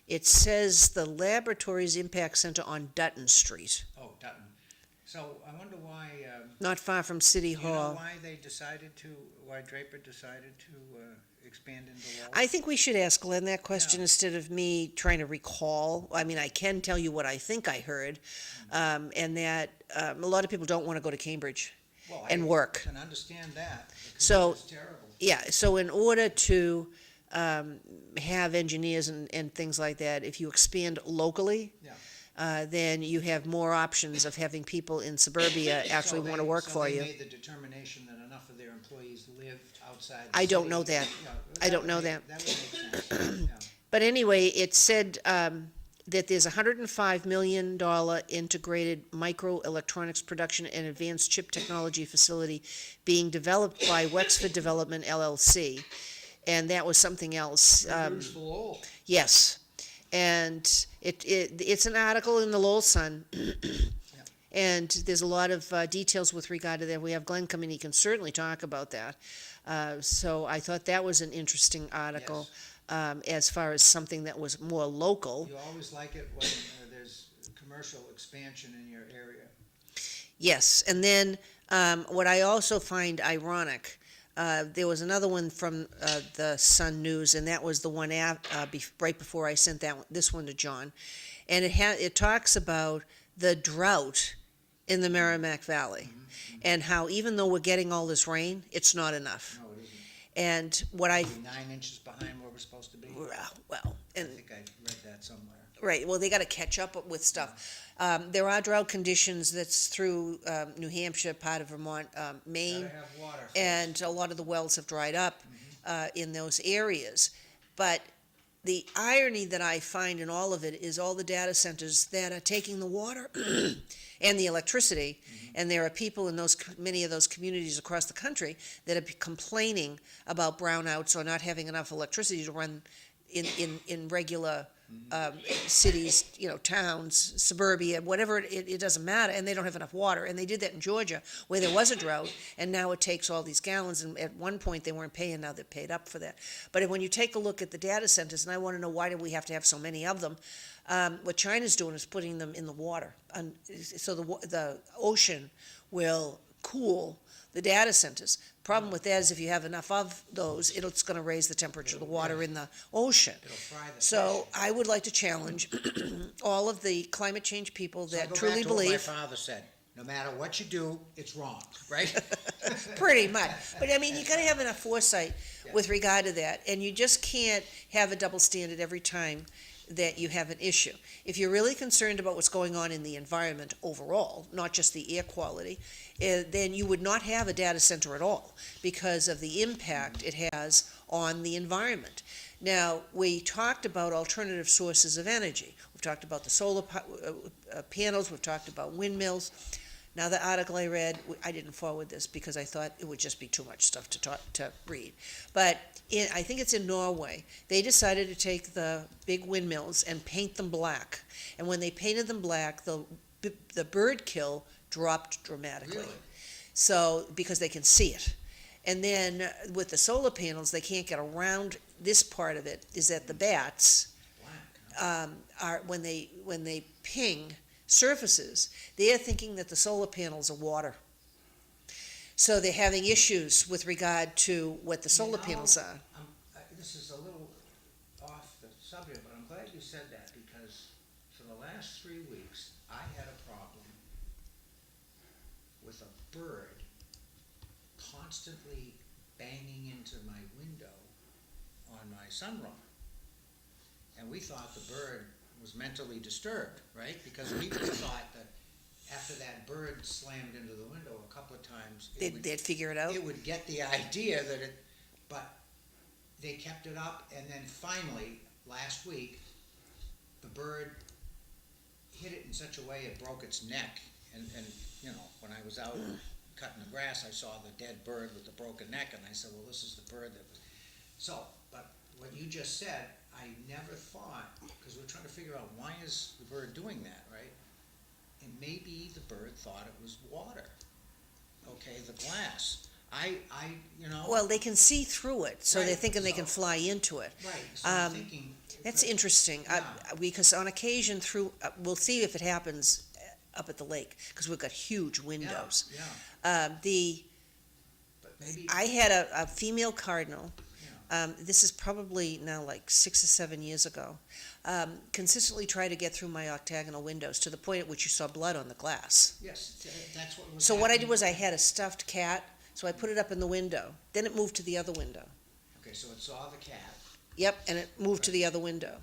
it says the Laboratories Impact Center on Dutton Street, Oh, Dutton. So I wonder why, not far from City do you know Hall. why Draper decided to expand into Lowell? I think we should ask Glenn that question Yeah. instead of me trying to recall. I mean, I can tell you what I think I heard, and that a lot of people don't want to go to Cambridge Well, and I work. can understand that. The So- commute is terrible. Yeah, so in order to have engineers and things like that, if you expand locally, Yeah. then you have more options of having people in suburbia actually want to work for So you. they made the determination that enough of their employees lived outside the I don't city. know that. Yeah, I don't would know make- that. That would make sense, yeah. But anyway, it said that there's a $105 million integrated microelectronics production and advanced chip technology facility being developed by Wexford Development LLC. And that was something else. Good news for Lowell. Yes. And it's an article in the Lowell Sun. And there's a lot of details with regard to that. We have Glenn come in, he can certainly talk about that. So I thought that was an interesting article. As far as something that was more local. You always like it when there's commercial expansion in your area. Yes, and then what I also find ironic, there was another one from the Sun News, and that was the one right before I sent this one to John, and it talks about the drought in the Merrimack Valley, and how even though we're getting all this rain, it's not enough. No, it isn't. And what I We're 9 inches behind where we're supposed to be. well, I and think I read that somewhere. right, well, they got to catch up with stuff. There are drought conditions that's through New Hampshire, part of Vermont, Maine, Gotta have water. folks. and a lot of the wells have dried up in those areas. But the irony that I find in all of it is all the data centers that are taking the water and the electricity, and there are people in many of those communities across the country that are complaining about brownouts or not having enough electricity to run in regular cities, towns, suburbia, whatever, it doesn't matter, and they don't have enough water. And they did that in Georgia, where there was a drought, and now it takes all these gallons, and at one point they weren't paying, now they're paid up for that. But when you take a look at the data centers, and I want to know why do we have to have so many of them, what China's doing is putting them in the water, so the ocean will cool the data centers. Problem with that is if you have enough of those, it's going to raise the temperature of the water in the ocean. It'll fry the So I would like to challenge all of the climate change people So I that go truly back to what my believe, father said, no matter what you do, it's wrong, right? pretty much. But I mean, you got to have enough foresight with regard to that, and you just can't have a double standard every time that you have an issue. If you're really concerned about what's going on in the environment overall, not just the air quality, then you would not have a data center at all because of the impact it has on the environment. Now, we talked about alternative sources of energy. We've talked about the solar panels, we've talked about windmills. Now, the article I read, I didn't forward this because I thought it would just be too much stuff to read. But I think it's in Norway. They decided to take the big windmills and paint them black. And when they painted them black, the bird kill dropped dramatically. Really? So, because they can see it. And then with the solar panels, they can't get around this part of it, is that the bats Black, huh? are, when they ping surfaces, they are thinking that the solar panels are water. So they're having issues with regard to what the solar panels are. This is a little off the subject, but I'm glad you said that, because for the last 3 weeks, I had a problem with a bird constantly banging into my window on my sunroom. And we thought the bird was mentally disturbed, right? Because people thought that after that bird slammed into the window a couple of times, They'd figure it out. it would get the idea that it, but they kept it up, and then finally, last week, the bird hit it in such a way it broke its neck, and you know, when I was out cutting the grass, I saw the dead bird with the broken neck, and I said, well, this is the bird that was, so, but what you just said, I never thought, because we're trying to figure out why is the bird doing that, right? And maybe the bird thought it was water, okay, the glass. You know. Well, they can see through it, so they're Right, thinking they can so- fly into it. Right, so I'm thinking. That's but- interesting, Yeah. because on occasion we'll see if it happens up at the lake, because we've got huge windows. Yeah, but maybe, I had a female cardinal, yeah, this is probably now like 6 or 7 years ago, consistently try to get through my octagonal windows to the point at which you saw blood on the glass. yes, that's what was So what I did happening. was I had a stuffed cat, so I put it up in the window. Then it moved to the other window. Okay, so it saw the cat. Yep, and it moved to the other window.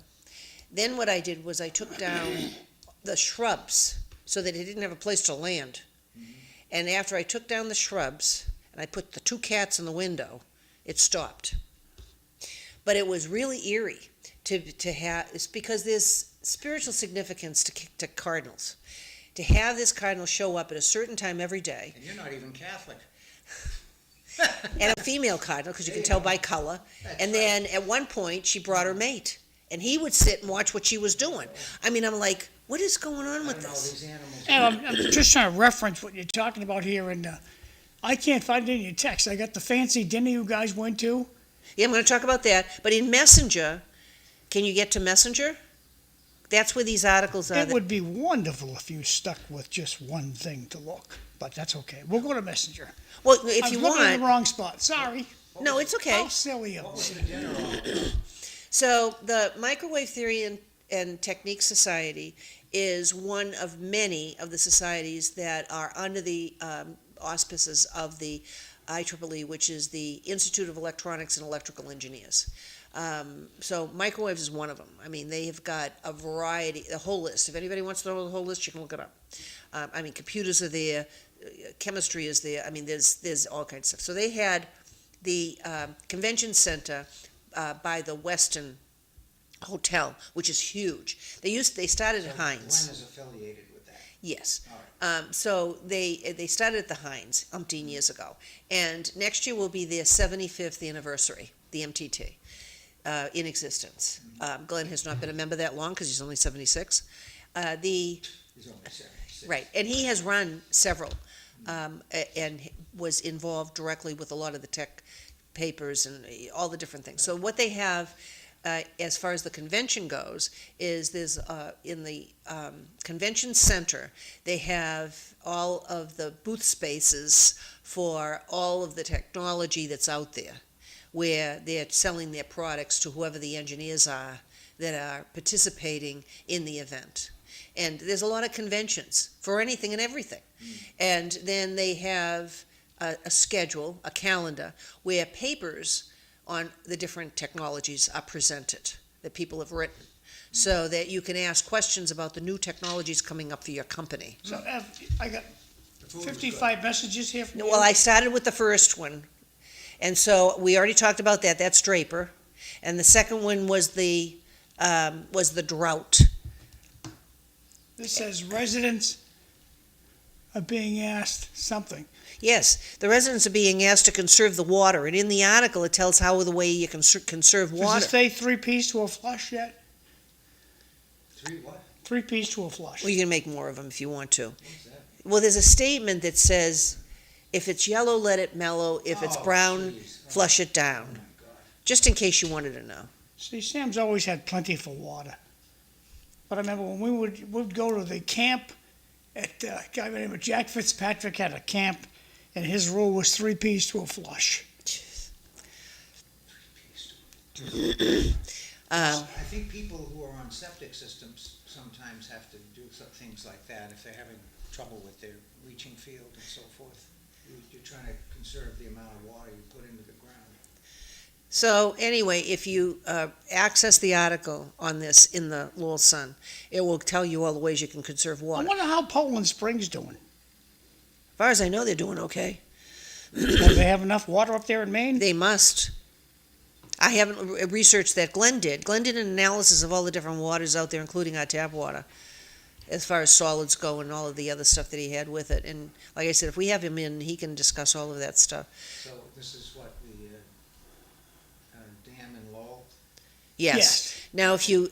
Then what I did was I took down the shrubs so that it didn't have a place to land. And after I took down the shrubs and I put the 2 cats in the window, it stopped. But it was really eerie to have, it's because there's spiritual significance to cardinals. To have this cardinal show up at a certain time every day, And you're not even Catholic. and a female cardinal, because you can tell by color. That's And then at one point, she brought her mate, and he would sit and watch what she was doing. I mean, I'm like, what is going on I with don't know, this? these animals. And I'm just trying to reference what you're talking about here, and I can't find it in your text. I got the fancy dinner you guys went to. Yeah, I'm going to talk about that. But in Messenger, can you get to Messenger? That's where these articles are. It would be wonderful if you stuck with just one thing to look, but that's okay. We'll go to Messenger. Well, I if was you looking in the want, wrong spot. Sorry. no, it's okay. How silly of What me. was the dinner on? So the Microwave Theory and Technique Society is one of many of the societies that are under the auspices of the IEEE, which is the Institute of Electronics and Electrical Engineers. So microwaves is one of them. I mean, they have got a variety, a whole list. If anybody wants to know the whole list, you can look it up. I mean, computers are there, chemistry is there. I mean, there's all kinds of stuff. So they had the convention center by the Westin Hotel, which is huge. They started at Heinz. Glenn is affiliated with that. Yes. All right. So they started at the Heinz umpteen years ago, and next year will be their 75th anniversary, the MTT, in existence. Glenn has not been a member that long because he's only 76. He's only 76. Right, and he has run several, and was involved directly with a lot of the tech papers and all the different things. So what they have, as far as the convention goes, is there's, in the convention center, they have all of the booth spaces for all of the technology that's out there, where they're selling their products to whoever the engineers are that are participating in the event. And there's a lot of conventions for anything and everything. And then they have a schedule, a calendar, where papers on the different technologies are presented that people have written, so that you can ask questions about the new technologies coming up for your company. So I got The food was good. 55 messages here from you. Well, I started with the first one, and so we already talked about that. That's Draper, and the second one was the drought. This says residents are being asked something. Yes, the residents are being asked to conserve the water, and in the article, it tells how the way you can conserve Does water. it say 3-piece to a flush yet? 3 what? 3-piece to a flush. Well, you can make more of them if you want to. What's that? Well, there's a statement that says, if it's yellow, let it mellow. If it's Oh, brown, jeez. Oh, flush it down. Oh, my God. Just in case you wanted to know. See, Sam's always had plentiful water. But I remember when we'd go to the camp at, a guy by the name of Jack Fitzpatrick had a camp, and his rule was 3-piece to a flush. I think people who are on septic systems sometimes have to do some things like that if they're having trouble with their leaching field and so forth. You're trying to conserve the amount of water you put into the ground. So anyway, if you access the article on this in the Lowell Sun, it will tell you all the ways you can conserve I water. wonder how Poland Springs doing. As far as I know, they're doing okay. Do they have enough water up there in Maine? They must. I haven't researched that. Glenn did. Glenn did an analysis of all the different waters out there, including our tap water, as far as solids go and all of the other stuff that he had with it. And like I said, if we have him in, he can discuss all of that stuff. So this is what, the dam in Lowell? Yes. Yes. Now, if you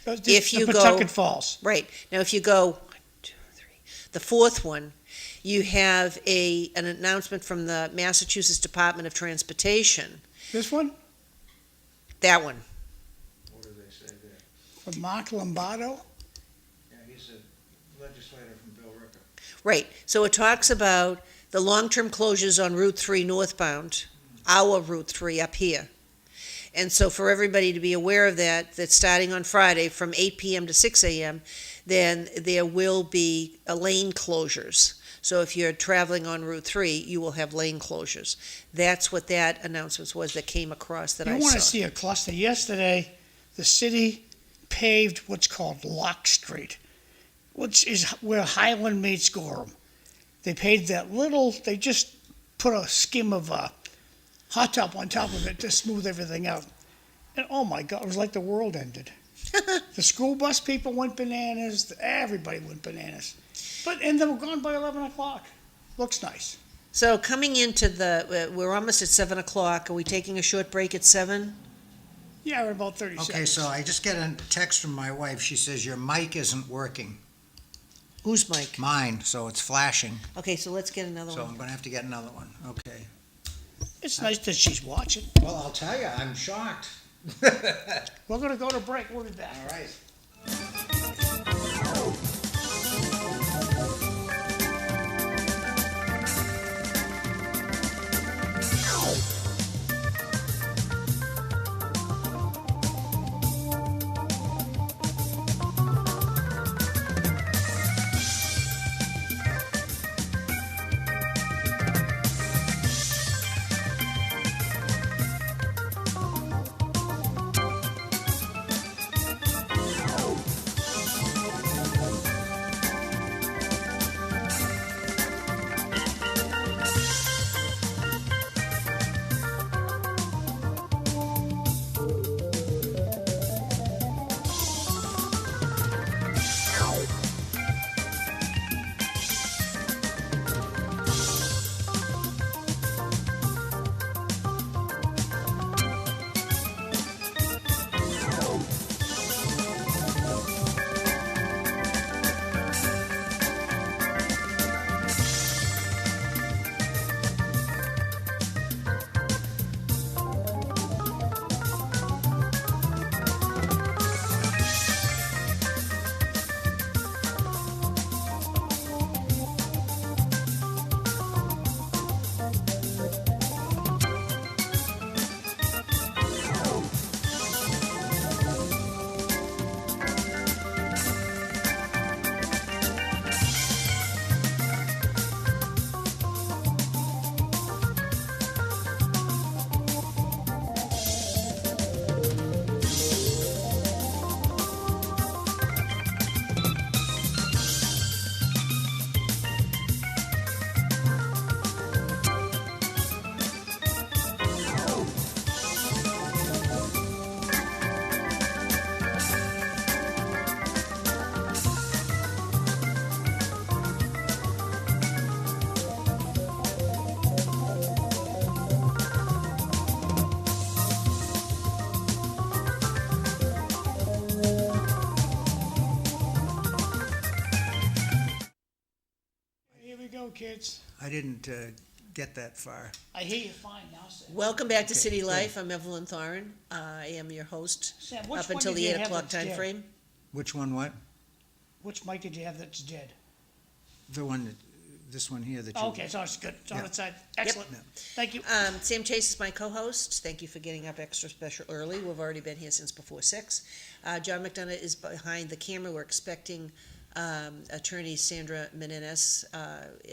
If you the go- Pawtucket Falls. right now, if you go 1, 2, 3, the fourth one, you have an announcement from the Massachusetts Department of Transportation. This one That one. What do they say there? from Mark Lombardo. Yeah, he's a legislator from Bill Ricker. Right, so it talks about the long-term closures on Route 3 northbound, our Route 3 up here. And so for everybody to be aware of that, that starting on Friday from 8 p.m. to 6 a.m., then there will be lane closures. So if you're traveling on Route 3, you will have lane closures. That's what that announcement was that came across that You I want to saw. see a cluster. Yesterday, the city paved what's called Lock Street, which is where Highland meets Gorham. They paved that they just put a skim of hot top on top of it to smooth everything out. And oh my God, it was like the world ended. The school bus people went bananas. Everybody went bananas. And they were gone by 11 o'clock. Looks nice. So coming into we're almost at 7 o'clock. Are we taking a short break at 7? Yeah, we're about 30 seconds. Okay, so I just get a text from my wife. She says, your mic isn't working. Whose mic? Mine, so it's flashing. Okay, so let's get another So one. I'm gonna have to get another one. Okay. It's nice that she's watching. Well, I'll tell you, I'm shocked. We're going to go to break. We'll be back. All right. go, kids. I didn't get that far. I hear you fine now, Sam. Welcome back to Okay, City good. Life. I'm Evelyn Thoren. I am your host Sam, which up one until did the you 8 have o'clock that's time dead? frame. Which one, what? Which mic did you have that's dead? The one, this one here that you. Okay, so it's good. It's on Yeah. its side. Excellent. Yeah. Thank you. Sam Chase is my co-host. Thank you for getting up extra special early. We've already been here since before 6. John McDonough is behind the camera. We're expecting attorney Sandra Meneses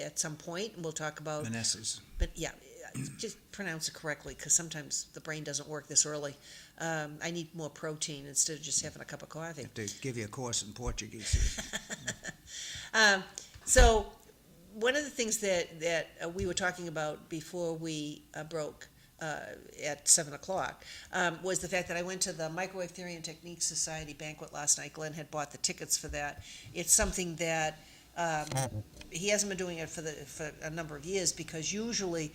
at some point. We'll talk about, Meneses. but yeah, just pronounce it correctly because sometimes the brain doesn't work this early. I need more protein instead of just having a cup of coffee. Have to give you a course in Portuguese. So one of the things that we were talking about before we broke at 7 o'clock was the fact that I went to the Microwave Theory and Technique Society banquet last night. Glenn had bought the tickets for that. It's something that he hasn't been doing it for a number of years because usually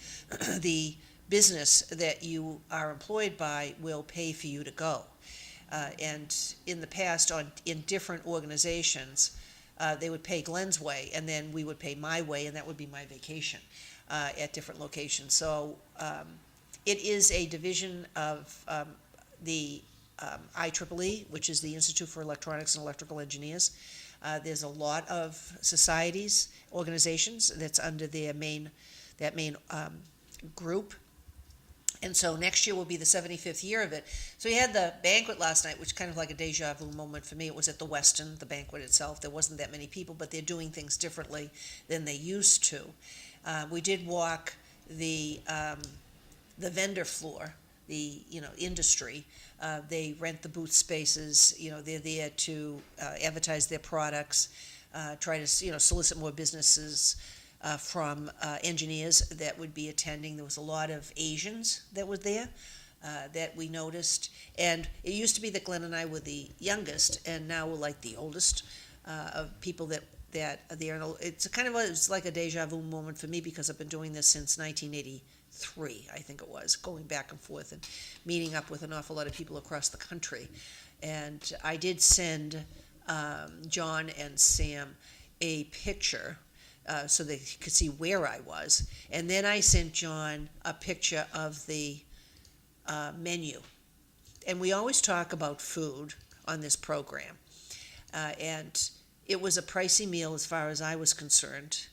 the business that you are employed by will pay for you to go. And in the past, in different organizations, they would pay Glenn's way, and then we would pay my way, and that would be my vacation at different locations. So it is a division of the IEEE, which is the Institute for Electronics and Electrical Engineers. There's a lot of societies, organizations that's under that main group. And so next year will be the 75th year of it. So we had the banquet last night, which is kind of like a deja vu moment for me. It was at the Westin, the banquet itself. There wasn't that many people, but they're doing things differently than they used to. We did walk the vendor floor, the industry. They rent the booth spaces. They're there to advertise their products, try to solicit more businesses. From engineers that would be attending. There was a lot of Asians that were there that we noticed. And it used to be that Glenn and I were the youngest, and now we're like the oldest of people that are there. It's like a deja vu moment for me because I've been doing this since 1983, I think it was, going back and forth and meeting up with an awful lot of people across the country. And I did send John and Sam a picture so they could see where I was. And then I sent John a picture of the menu. And we always talk about food on this program. And it was a pricey meal as far as I was concerned.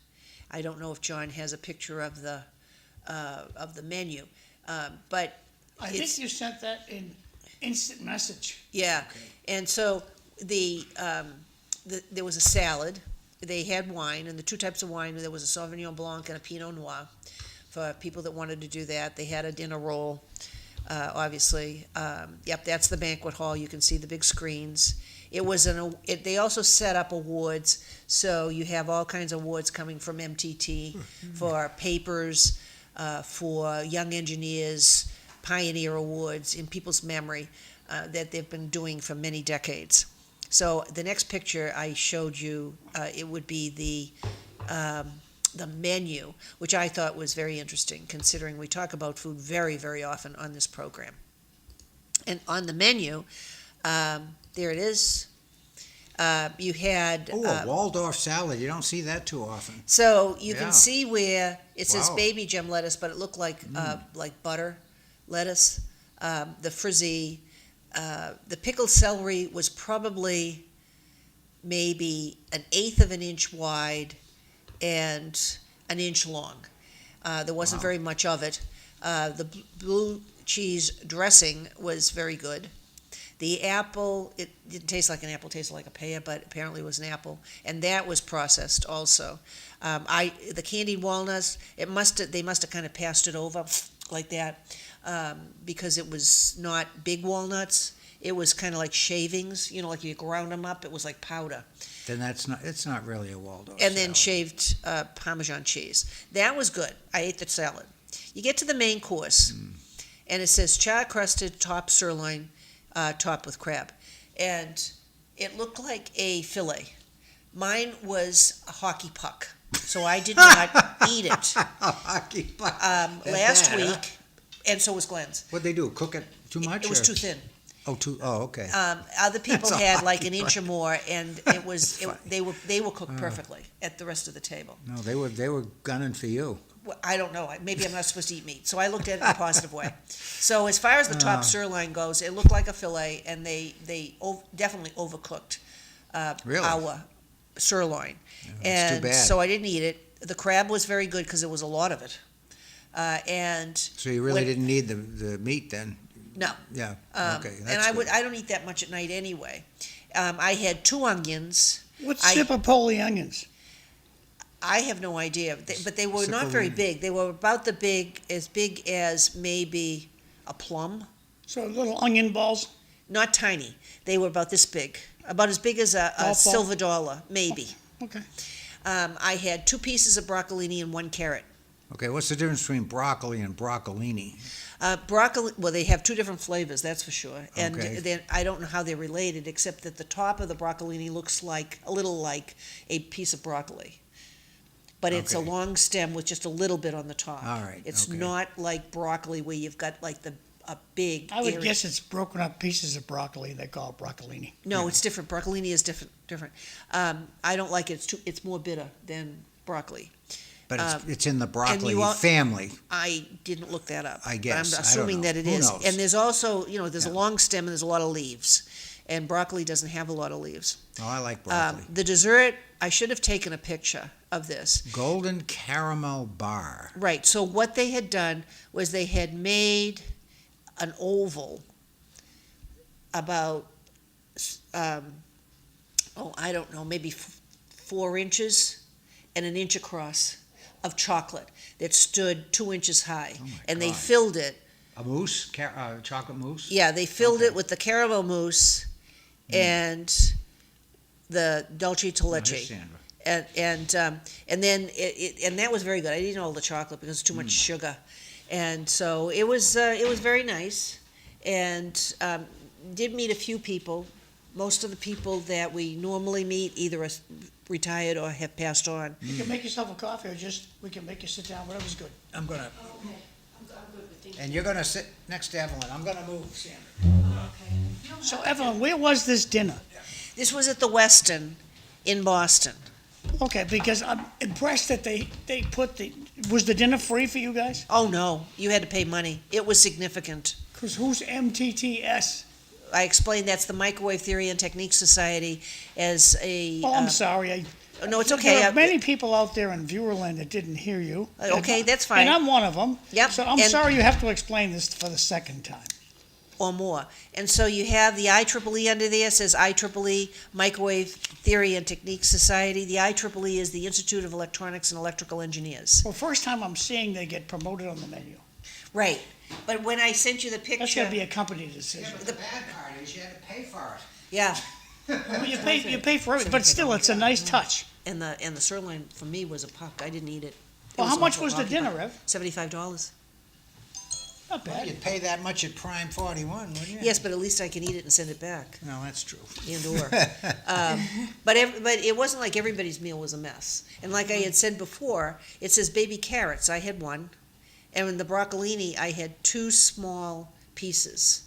I don't know if John has a picture of the menu. But I think you sent that in instant message. yeah. Okay. And so there was a salad. They had wine, and the two types of wine, there was a Sauvignon Blanc and a Pinot Noir for people that wanted to do that. They had a dinner roll, obviously. Yep, that's the banquet hall. You can see the big screens. They also set up awards, so you have all kinds of awards coming from MTT for papers, for young engineers, pioneer awards in people's memory that they've been doing for many decades. So the next picture I showed you, it would be the menu, which I thought was very interesting, considering we talk about food very, very often on this program. And on the menu, there it is. You had A Waldorf salad. You don't see that too often. so you Yeah. can see where it says Wow. baby gem lettuce, but it looked like butter lettuce. The frizzy. The pickled celery was probably maybe 1/8 of an inch wide and an inch long. There wasn't Wow. very much of it. The blue cheese dressing was very good. The apple, it didn't taste like an apple, it tasted like a pear, but apparently it was an apple, and that was processed also. The candied walnuts, they must have kind of passed it over like that. Because it was not big walnuts. It was kind of like shavings, like you ground them up. It was like powder. Then it's not really a Waldorf And then salad. shaved Parmesan cheese. That was good. I ate the salad. You get to the main course, and it says char-crusted top sirloin topped with crab. And it looked like a fillet. Mine was a hockey puck, so I did not eat it. Hockey puck. Last bad, huh? week, and so was Glenn's. What'd they do? Cook it too much? It was or- too thin. Okay. Other people That's a had like hockey an inch or puck. more, and it was, That's they were cooked perfectly at the rest of the table. No, they were gunning for you. Well, I don't know, maybe I'm not supposed to eat meat, so I looked at it in a positive way. So as far as the top sirloin goes, it looked like a fillet, and they definitely overcooked Really? our sirloin. that's too And bad. so I didn't eat it. The crab was very good because there was a lot of it. And So you really when- didn't need the meat then? no. Yeah, okay, And that's good. I don't eat that much at night anyway. I had 2 onions. What's I- Cipolline onions? I have no idea, but they were not very Cipollini. big. They were about as big as maybe a plum. So little onion balls? Not tiny. They were about this big, about as big as a Ball. silver dollar, maybe. Okay. I had 2 pieces of broccolini and 1 carrot. Okay, what's the difference between broccoli and broccolini? Broccoli, well, they have 2 different flavors, that's for sure. And Okay. then I don't know how they're related, except that the top of the broccolini looks like a little like a piece of broccoli. But it's a Okay. long stem with just a little bit on the top. All right, It's okay. not like broccoli where you've got like a big. I would area. guess it's broken up pieces of broccoli. They call it broccolini. No, it's different. Broccolini is different. I don't like it. It's more bitter than broccoli. But it's in the broccoli you al- family. I didn't look that up. I but guess. I I'm don't assuming know. that it Who is. knows? And there's also, there's a Yeah. long stem and there's a lot of leaves. And broccoli doesn't have a lot of leaves. Oh, I like broccoli. The dessert, I should have taken a picture of this. Golden caramel bar. Right. So what they had done was they had made an oval about, I don't know, maybe 4 inches and an inch across of chocolate that stood 2 inches high. Oh my And they God. filled it. A mousse, chocolate mousse. Yeah, they filled Okay. it with the caramel mousse and the dulce de Oh, leche. here's Sandra. And then and that was very good. I didn't eat all the chocolate because it's too much sugar, and so it was very nice, and did meet a few people. Most of the people that we normally meet either are retired or have passed on. You can make yourself a coffee, or we can make you sit down, whatever's good. I'm gonna, and you're gonna sit next to Evelyn. I'm gonna move, Sandra. So Evelyn, where was this dinner? This was at the Westin in Boston. Okay, because I'm impressed that they put was the dinner free for you guys? Oh no, you had to pay money. It was significant. Because who's MTTS? I explained that's the Microwave Theory and Technique Society as a. Oh, I'm sorry. No, it's okay. There are many people out there in Viewerland that didn't hear you. Okay, that's fine. And I'm one of them. Yep, So I'm and- sorry you have to explain this for the second time. Or more. And so you have the IEEE under there, says IEEE Microwave Theory and Technique Society. The IEEE is the Institute of Electronics and Electrical Engineers. Well, first time I'm seeing they get promoted on the menu. Right. But when I sent you the That's picture. gotta be a company decision. the bad part is you had to pay for it. Yeah. Well, you pay for it, but still, it's a nice touch. And the sirloin for me was a puck. I didn't eat it. It Well, how much awful- was the awful dinner, puck. Rev? $75. Not Well, bad. you'd pay that much at Prime 41, wouldn't you? Yes, but at least I can eat it and send it back. No, that's true. And or. But it wasn't like everybody's meal was a mess. And like I had said before, it says baby carrots. I had 1. And in the broccolini, I had 2 small pieces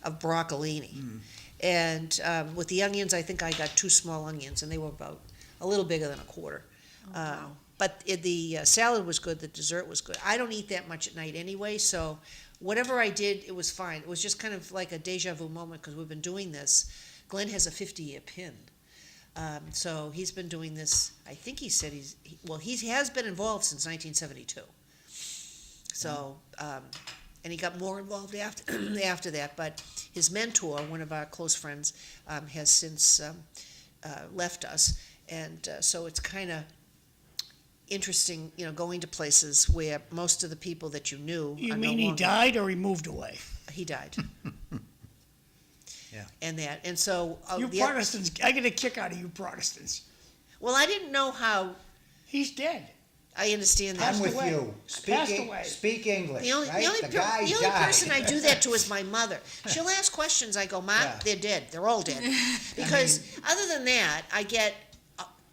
of broccolini. And with the onions, I think I got 2 small onions, and they were about a little bigger than a quarter. But the salad was good, the dessert was good. I don't eat that much at night anyway, so whatever I did, it was fine. It was just kind of like a deja vu moment because we've been doing this. Glenn has a 50-year pin. So he's been doing this, I think he said he has been involved since 1972. So, and he got more involved after that, but his mentor, one of our close friends, has since left us. And so it's kind of interesting, going to places where most of the people that you knew You are mean no he longer. died or he moved away? He died. Yeah. And so You the Protestants, I get a kick out of you Protestants. well, I didn't know how. He's dead. I understand that. I'm Passed with away. you. Passed away. Speak English, The only, right? the only, The per- guy the only died. person I do that to is my mother. She'll ask questions. I go, "Ma, Yeah. they're dead. They're all dead." Because other than that, I get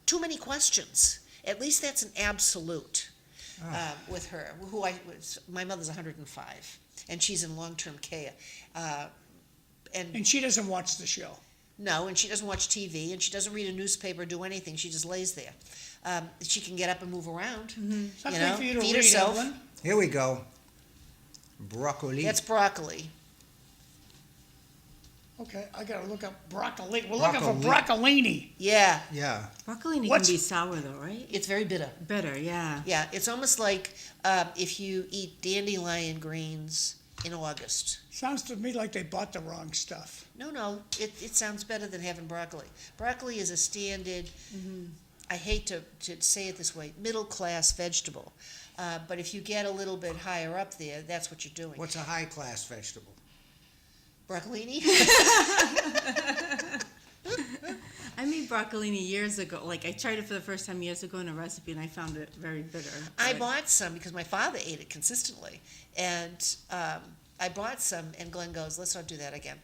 too many questions. At least that's an absolute with her. My mother's 105, and she's in long-term care. And she doesn't watch the show. No, and she doesn't watch TV, and she doesn't read a newspaper, do anything. She just lays there. She can get up and move around. Something for you to feed read, herself. Evelyn. Here we go. Broccoli. That's broccoli. Okay, I gotta look up broccoli. We're looking for Broccoli. broccolini. Yeah, Yeah. Broccoli What's- can be sour though, right? it's very bitter. Better, yeah. Yeah, it's almost like if you eat dandelion greens in August. Sounds to me like they bought the wrong stuff. No, it sounds better than having broccoli. Broccoli is a standard, I hate to say it this way, middle-class vegetable. But if you get a little bit higher up there, that's what you're doing. What's a high-class vegetable? Broccolini? I made broccolini years ago. Like I tried it for the first time years ago in a recipe, and I found it very bitter. I but- bought some because my father ate it consistently. And I bought some, and Glenn goes, "Let's not do that again,"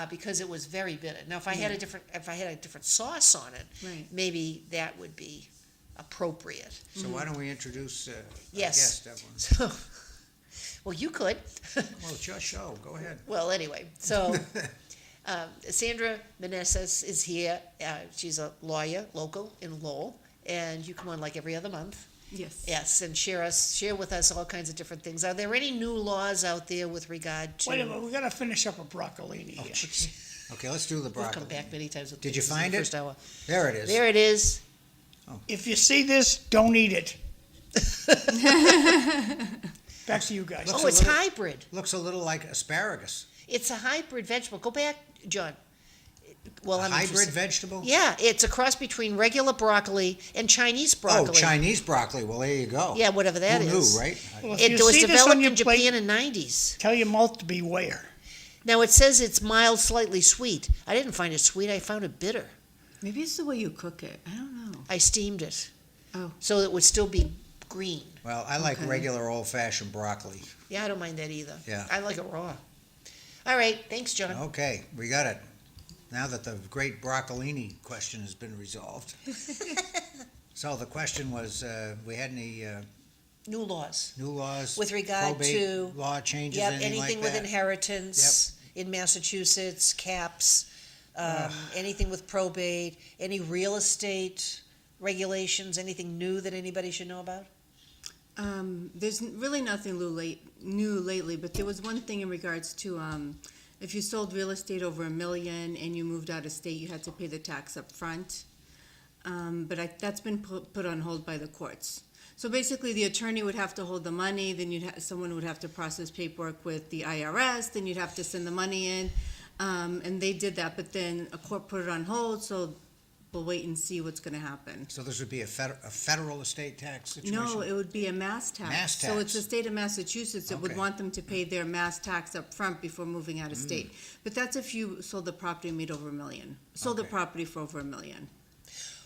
because it was very bitter. Now, if I had a different sauce on it, Right. maybe that would be appropriate. So why don't we introduce our Yes. guest, Evelyn? So, well, you could. Well, it's your show. Go ahead. Well, anyway, so Sandra Meneses is here. She's a lawyer, local in Lowell, and you come on like every other month. Yes. Yes, and share with us all kinds of different things. Are there any new laws out there with regard to? Wait a minute, we gotta finish up a broccolini Oh, here. jeez. Okay, let's do the We've come broccoli. back many times. With Did you this in the find it? First hour. There it is. There it is. If you see this, don't eat it. Back to you guys. Oh, it's hybrid. Looks a little like asparagus. It's a hybrid vegetable. Go back, John. Well, A I'm hybrid interested. vegetable? Yeah, it's a cross between regular broccoli and Chinese broccoli. Oh, Chinese broccoli. Well, there you go. Yeah, whatever that Who is. knew, right? Well, if It you was see this on developed your in plate, Japan in '90s. tell your mouth to beware. Now it says it's mild, slightly sweet. I didn't find it sweet. I found it bitter. Maybe it's the way you cook it. I don't know. I steamed it. Oh. So it would still be green. Well, I like Okay. regular old-fashioned broccoli. Yeah, I don't mind that either. Yeah. I like it raw. All right, thanks, John. Okay, we got it. Now that the great broccolini question has been resolved. So the question was, we had any New laws. new laws? With regard probate to- law changes, Yep, anything anything like with that? inheritance in Massachusetts, caps, anything with probate, any real estate regulations, anything new that anybody should know about? There's really nothing new lately, but there was one thing in regards to if you sold real estate over $1 million and you moved out of state, you had to pay the tax up front. But that's been put on hold by the courts. So basically, the attorney would have to hold the money, then someone would have to process paperwork with the IRS, then you'd have to send the money in, and they did that. But then a court put it on hold, so we'll wait and see what's going to happen. So this would be a federal estate tax situation? No, it would be a mass tax. Mass So it's the tax. state of Massachusetts that would Okay. want them to pay their mass tax up front before moving out of state. But that's if you sold the property and made over $1 million. Sold the Okay. property for over $1 million.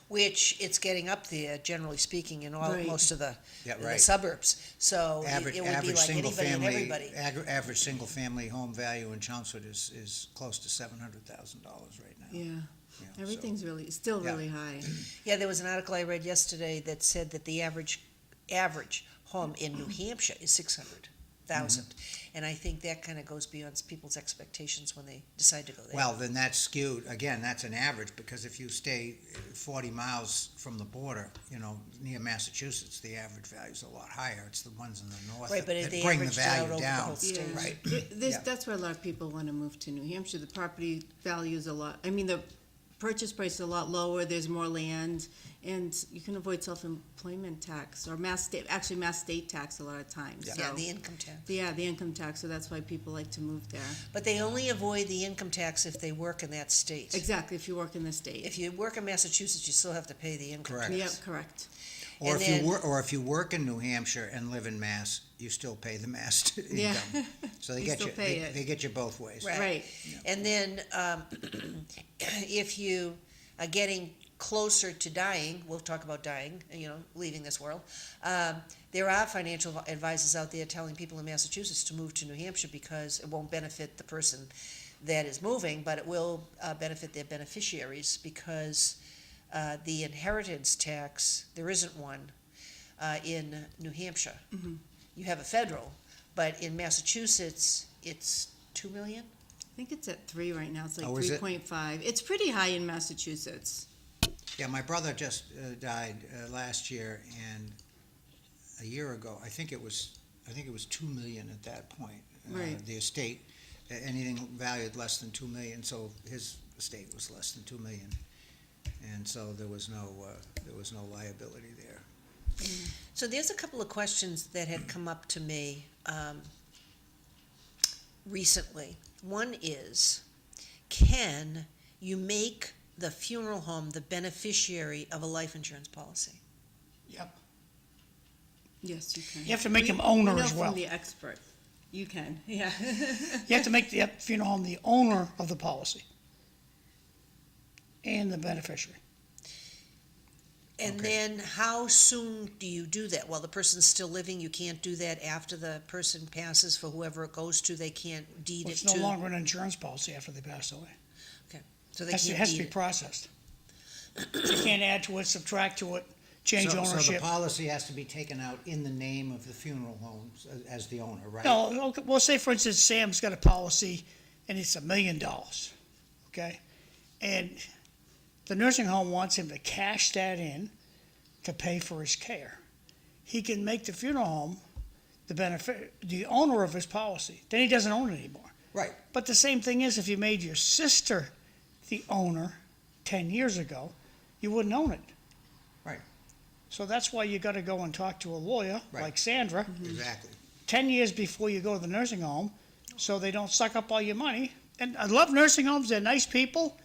Which it's getting up there, generally speaking, in Right. most of the, Yeah, in the right. suburbs. So it Average, would be average like single anybody and family, everybody. average single-family home value in Chelmsford is close to $700,000 right now. Yeah. Yeah, so- Everything's still Yeah. really high. Yeah, there was an article I read yesterday that said that the average home in New Hampshire is 600,000. And I think that kind of goes beyond people's expectations when they decide to go there. Well, then that's skewed, again, that's an average, because if you stay 40 miles from the border, near Massachusetts, the average value's a lot higher. It's the ones in the north Right, but that they bring the averaged it out value over the down. whole state. Yeah. Right. Yeah. That's why a lot of people want to move to New Hampshire. The property value is a lot, the purchase price is a lot lower, there's more land, and you can avoid self-employment tax, or mass state tax a lot of times. Yeah. Yeah, So- the income tax. Yeah, the income tax, so that's why people like to move there. But they only avoid the income tax if they work in that state. Exactly, if you work in the state. If you work in Massachusetts, you still have to pay the income Correct. Yep, tax. correct. Or And if then- you work in New Hampshire and live in Mass, you still pay the Mass Yeah. income. So they You get still you, pay it. they get you both ways. Right. And then, if you are getting closer to dying, we'll talk about dying, leaving this world, there are financial advisors out there telling people in Massachusetts to move to New Hampshire because it won't benefit the person that is moving, but it will benefit their beneficiaries because the inheritance tax, there isn't one in New Hampshire. You have a federal, but in Massachusetts, it's 2 million? think it's at 3 right now. It's like Oh, is it? 3.5. It's pretty high in Massachusetts. Yeah, my brother just died last year, and a year ago, I think it was 2 million at that point. Right. The estate, anything valued less than 2 million, so his estate was less than 2 million, and so there was no liability there. So there's a couple of questions that had come up to me recently. One is, can you make the funeral home the beneficiary of a life insurance policy? Yep. Yes, you can. You have to make him owner we know as well. From the expert. You can, yeah. You have to make the funeral home the owner of the policy and the beneficiary. And Okay. then how soon do you do that? While the person's still living, you can't do that after the person passes for whoever it goes to? They can't deed Well, it it's to? no longer an insurance policy after they pass away. So they It can't has to deed be it? processed. You can't add to it, subtract to it, change So the ownership. policy has to be taken out in the name of the funeral home as the owner, right? No, okay, well, say for instance, Sam's got a policy and it's $1 million, okay? And the nursing home wants him to cash that in to pay for his care. He can make the funeral home the owner of his policy. Then he doesn't own it anymore. Right. But the same thing is, if you made your sister the owner 10 years ago, you wouldn't own it. Right. So that's why you gotta go and talk to a lawyer, Right. like Sandra, Exactly. 10 years before you go to the nursing home, so they don't suck up all your money. And I love nursing homes, they're nice people,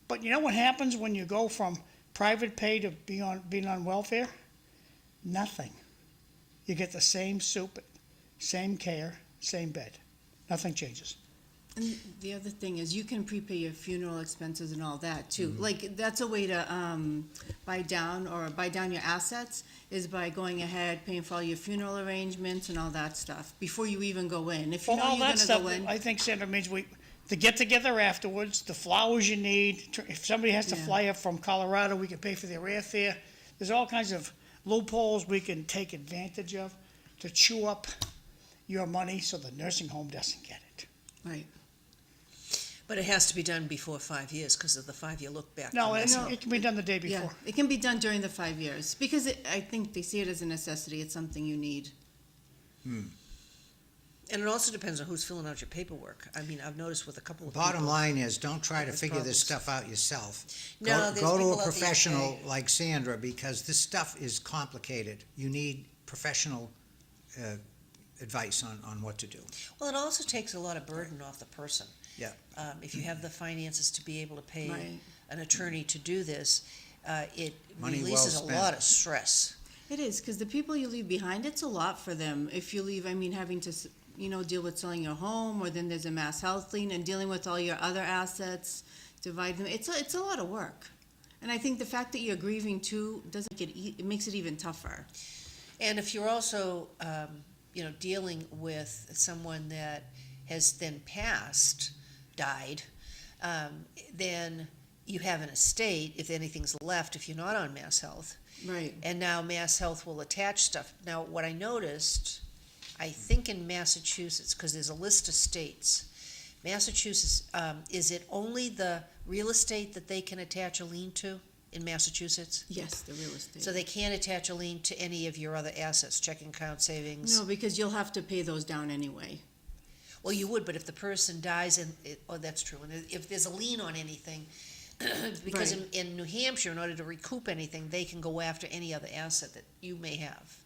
but you know what happens when you go from private pay to being on welfare? Nothing. You get the same soup, same care, same bed. Nothing changes. And the other thing is, you can prepay your funeral expenses and all that too. Like, that's a way to buy down your assets, is by going ahead, paying for all your funeral arrangements and all that stuff before you even go in. If you Well, know all you're that gonna stuff, go in, I think, Sandra, means the get-together afterwards, the flowers you need, if somebody has to Yeah. fly up from Colorado, we can pay for their airfare. There's all kinds of loopholes we can take advantage of to chew up your money so the nursing home doesn't get it. right? But it has to be done before 5 years because of the 5-year look back. No, from that. it can be done the day Yeah, before. it can be done during the 5 years because I think they see it as a necessity. It's something you need. And it also depends on who's filling out your paperwork. I mean, I've noticed with a couple of Bottom people. line is, don't try to There's figure this problems. stuff out yourself. No, there's Go to people a out there professional today. like Sandra, because this stuff is complicated. You need professional advice on what to do. Well, it also takes a lot of burden off the person. Yeah. If you have the finances to be able to pay Right. an attorney to do this, it Money well releases a spent. lot of stress. It is, because the people you leave behind, it's a lot for them. If you leave, I mean, having to, deal with selling your home, or then there's a mass health lien, and dealing with all your other assets, divide them, it's a lot of work. And I think the fact that you're grieving too it makes it even tougher. And if you're also, dealing with someone that has then died, then you have an estate, if anything's left, if you're not on Mass Health. Right. And now Mass Health will attach stuff. Now, what I noticed, I think in Massachusetts, because there's a list of states, Massachusetts, is it only the real estate that they can attach a lien to in Massachusetts? Yes, the real estate. So they can't attach a lien to any of your other assets, checking account, savings? No, because you'll have to pay those down anyway. Well, you would, but if the person dies that's true. And if there's a lien on anything, because Right. in New Hampshire, in order to recoup anything, they can go after any other asset that you may have.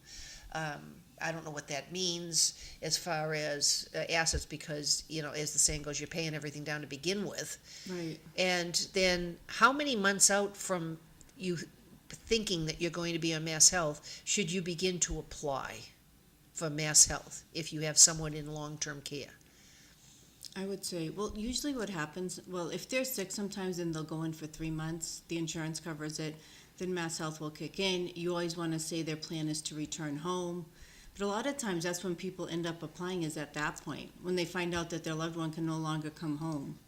I don't know what that means as far as assets, because, as the saying goes, you're paying everything down to begin with. Right. And then how many months out from you thinking that you're going to be on Mass Health should you begin to apply for Mass Health if you have someone in long-term care? I would say, well, usually what happens, if they're sick sometimes, then they'll go in for 3 months, the insurance covers it, then Mass Health will kick in. You always want to say their plan is to return home. But a lot of times, that's when people end up applying, is at that point, when they find out that their loved one can no longer come home.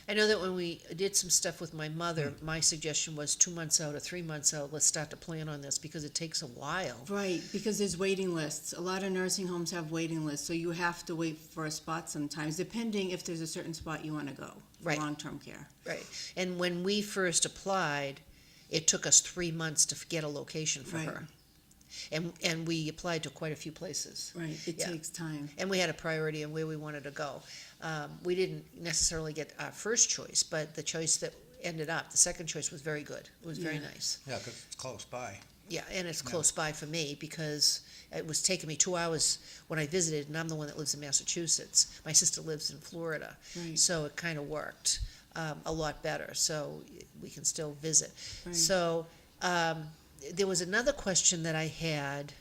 I know that when we did some stuff with my mother, my suggestion was 2 months out or 3 months out, let's start to plan on this, because it takes a while. Right, because there's waiting lists. A lot of nursing homes have waiting lists, so you have to wait for a spot sometimes, depending if there's a certain spot you want to go for Right. long-term care. Right, and when we first applied, it took us 3 months to get a location for Right. her. And we applied to quite a few places. Right, it Yeah. takes time. And we had a priority on where we wanted to go. We didn't necessarily get our first choice, but the choice that ended up, the second choice was very good. It was very Yeah. nice. Yeah, 'cause it's close by. Yeah, and it's close by for me, because it was taking me 2 hours when I visited, and I'm the one that lives in Massachusetts. My sister lives in Florida. Right. So it kind of worked a lot better, so we can still visit. Right. So there was another question that I had,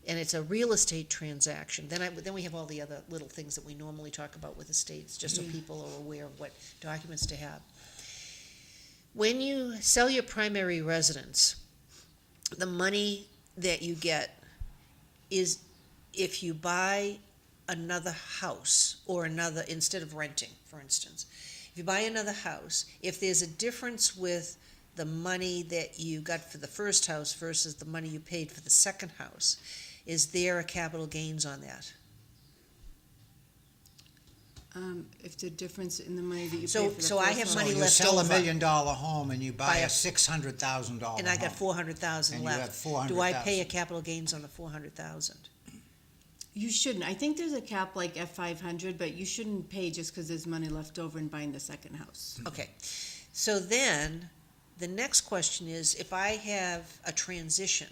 and it's a real estate transaction. Then we have all the other little things that we normally talk about with estates, just so Yeah. people are aware of what documents to have. When you sell your primary residence, the money that you get is if you buy another house or another, instead of renting, for instance. If you buy another house, if there's a difference with the money that you got for the first house versus the money you paid for the second house, is there a capital gains on that? If the difference in the money that you pay So- for the so I first have one- money So you left sell over. $1 million home and you buy Buy a a- $600,000 home. And I got 400,000 And you left. have 400,000. Do I pay a capital gains on the 400,000? You shouldn't. I think there's a cap like at 500, but you shouldn't pay just because there's money left over in buying the second house. Okay, so then, the next question is, if I have a transition,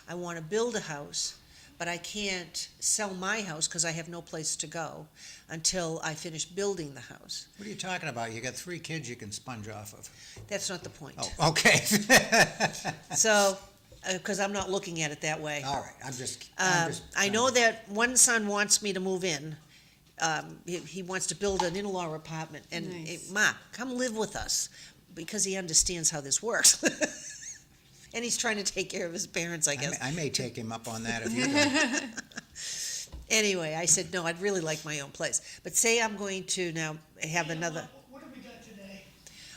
I want to build a house, but I can't sell my house because I have no place to go until I finish building the house. What are you talking about? You got 3 kids you can sponge off of. That's not the point. Oh, okay. So, because I'm not looking at it that way. All right, I'm just. I know that one son wants me to move in. He wants to build an in-law apartment, and Nice. Ma, come live with us, because he understands how this works. And he's trying to take care of his parents, I guess. I may take him up on that if you don't. Anyway, I said, no, I'd really like my own place. But say I'm going to now have another, What have we got today?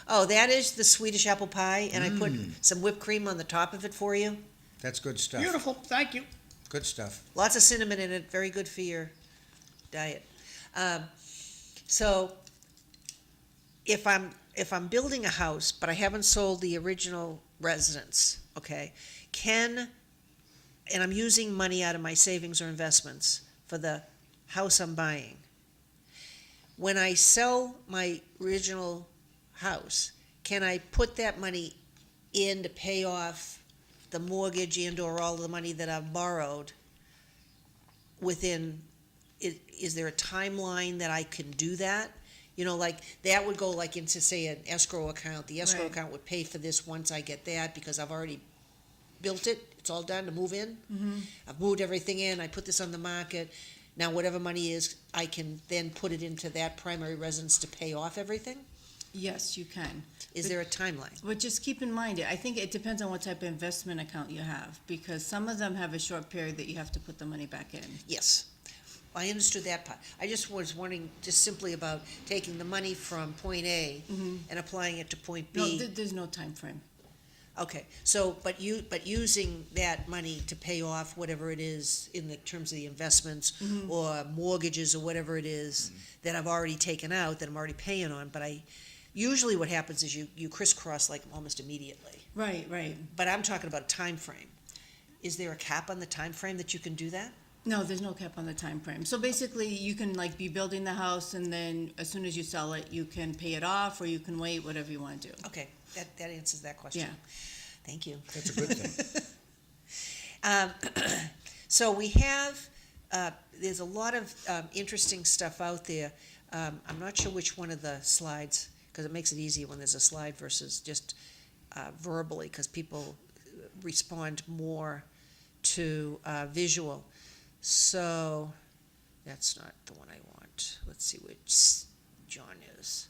oh, that is the Swedish apple pie, and I put some whipped cream on the top of it for you. That's good stuff. Beautiful, thank you. Good stuff. Lots of cinnamon in it, very good for your diet. So if I'm building a house, but I haven't sold the original residence, okay, and I'm using money out of my savings or investments for the house I'm buying, when I sell my original house, can I put that money in to pay off the mortgage and/or all the money that I've borrowed within, is there a timeline that I can do that? You know, like, that would go like into, say, an escrow account. The escrow Right. account would pay for this once I get that, because I've already built it. It's all done to move in. I've moved everything in. I put this on the market. Now, whatever money is, I can then put it into that primary residence to pay off everything? Yes, you can. Is there a timeline? But just keep in mind, I think it depends on what type of investment account you have, because some of them have a short period that you have to put the money back in. Yes. I understood that part. I just was wondering just simply about taking the money from point A and applying it to point No, B. there's no time frame. Okay, so, but using that money to pay off whatever it is in the terms of the investments or mortgages or whatever it is that I've already taken out, that I'm already paying on, but usually what happens is you crisscross like almost immediately. Right, right. But I'm talking about a time frame. Is there a cap on the time frame that you can do that? No, there's no cap on the time frame. So basically, you can like be building the house, and then as soon as you sell it, you can pay it off, or you can wait, whatever you want to do. Okay, that answers that question. Yeah. Thank you. That's a good thing. So we have, there's a lot of interesting stuff out there. I'm not sure which one of the slides, because it makes it easier when there's a slide versus just verbally, because people respond more to visual. So that's not the one I want. Let's see which John is.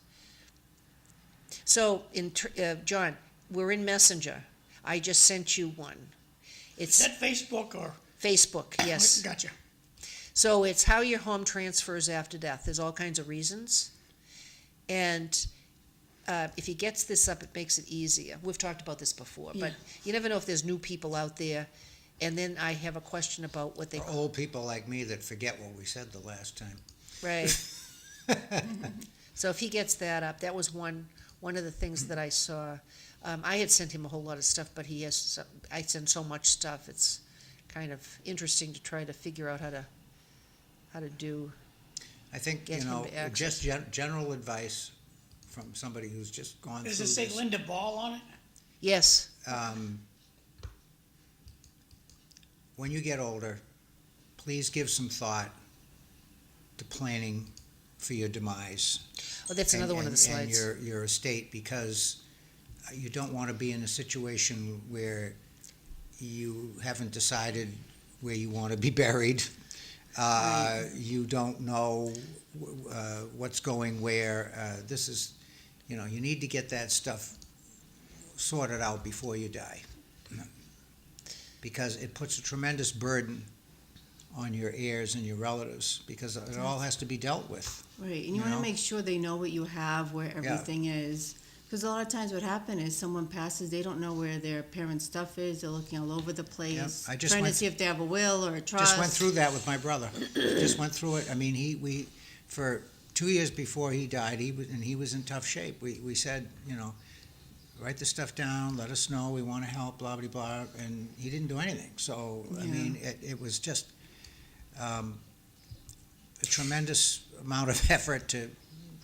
So, John, we're in Messenger. I just sent you one. Is It's that Facebook or? Facebook, yes. Gotcha. So it's how your home transfers after death. There's all kinds of reasons. And if he gets this up, it makes it easier. We've talked about this before, but Yeah. you never know if there's new people out there. And then I have a question about what they, Or old people like me that forget what we said the last time. right. So if he gets that up, that was one of the things that I saw. I had sent him a whole lot of stuff, but I send so much stuff, it's kind of interesting to try to figure out how to do. I think, Get him to access. just general advice from somebody who's just gone through Does this. it say Linda Ball on it? Yes, When you get older, please give some thought to planning for your demise. well, that's another one of the slides. And your estate, because you don't want to be in a situation where you haven't decided where you want to be buried. You don't know what's going where. This is, you need to get that stuff sorted out before you die. Because it puts a tremendous burden on your heirs and your relatives, because it all has to be dealt with. Right, and you You wanna know? make sure they know what you have, where everything is. Because a lot of times what happens is someone passes, they don't know where their parents' stuff is, they're looking all over the place. I just Trying to went- see if they have a will or a trust. Just went through that with my brother. Just went through it. I mean, we for 2 years before he died, he was in tough shape. We said, write the stuff down, let us know, we want to help, blah, blah, blah, and he didn't do anything. So, I Yeah. mean, it was just a tremendous amount of effort to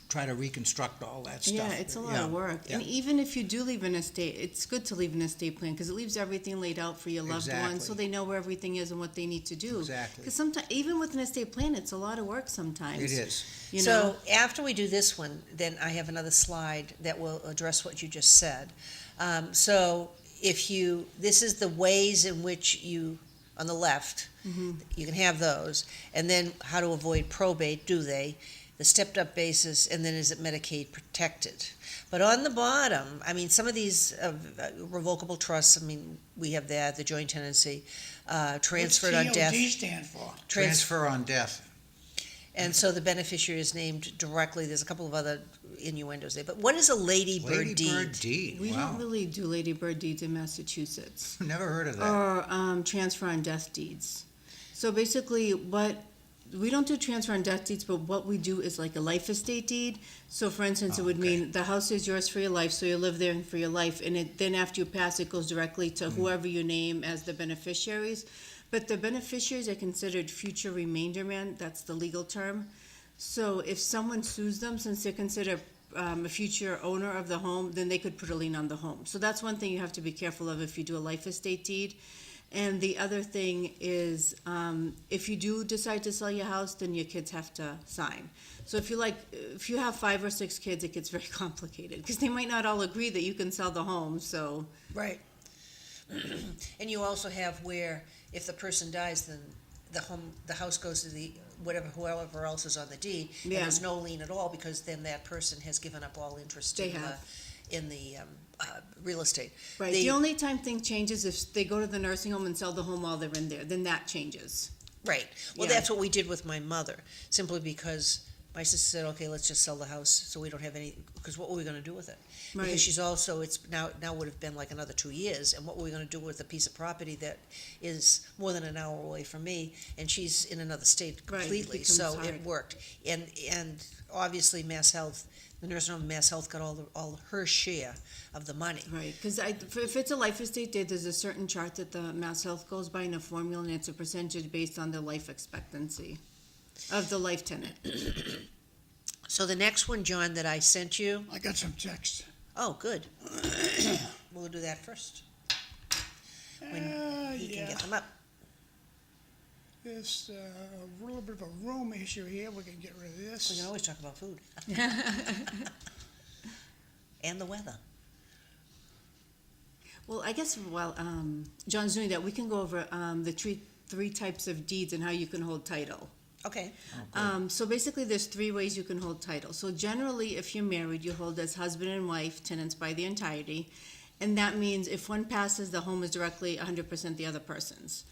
try to reconstruct all that stuff. Yeah, it's a lot Yeah, of work. yeah. And even if you do leave an estate, it's good to leave an estate plan because it leaves everything laid out for your loved ones so Exactly. they know where everything is and what they need to do. Exactly. Because sometimes, even with an estate plan, it's a lot of work sometimes. It is. You know? So after we do this one, then I have another slide that will address what you just said. So this is the ways in which you, on the left, you can have those, and then how to avoid probate, the stepped up basis, and then is it Medicaid protected? But on the bottom, I mean, some of these revocable trusts, I mean, we have that, the joint tenancy, transferred on death. What's TOD stand for? Transfer on death. And so the beneficiary is named directly. There's a couple of other innuendos there. But what is a ladybird deed? Ladybird deed, We wow. don't really do ladybird deeds in Massachusetts. Never heard of that. Or transfer on death deeds. So basically, we don't do transfer on death deeds, but what we do is like a life estate deed. So for instance, it would okay. mean the house is yours for your life, so you live there for your life, and then after you pass, it goes directly to whoever you name as the beneficiaries. But the beneficiaries are considered future remainder man, that's the legal term. So if someone sues them, since they're considered a future owner of the home, then they could put a lien on the home. So that's one thing you have to be careful of if you do a life estate deed. And the other thing is, if you do decide to sell your house, then your kids have to sign. So if you have 5 or 6 kids, it gets very complicated, because they might not all agree that you can sell the home, so. Right. And you also have where, if the person dies, then the house goes to whoever else is on the deed, and Yeah. there's no lien at all, because then that person has given up all interest They in have. the real estate. Right, the only time thing changes if they go to the nursing home and sell the home while they're in there, then that changes. Right. Well, Yeah. that's what we did with my mother, simply because my sister said, okay, let's just sell the house so we don't have any, because what were we gonna do with it? Right. Because she's also, it's now would have been like another 2 years, and what were we gonna do with a piece of property that is more than an hour away from me, and she's in another state Right, it completely, becomes so it hard. worked. And obviously Mass Health, the nursing home, Mass Health got all her share of the money. Right, because if it's a life estate deed, there's a certain chart that the Mass Health goes by in a formula, and it's a percentage based on the life expectancy of the life tenant. So the next one, John, that I sent you, I got some text. oh, good. We'll do that first. When he can get them up. There's a little bit of a room issue here. We can get rid of We this. can always talk about food. And the weather. Well, I guess while John's doing that, we can go over the three types of deeds and how you can hold title. Okay. So basically, there's 3 ways you can hold title. So generally, if you're married, you hold as husband and wife, tenants by the entirety. And that means if one passes, the home is directly 100% the other person's.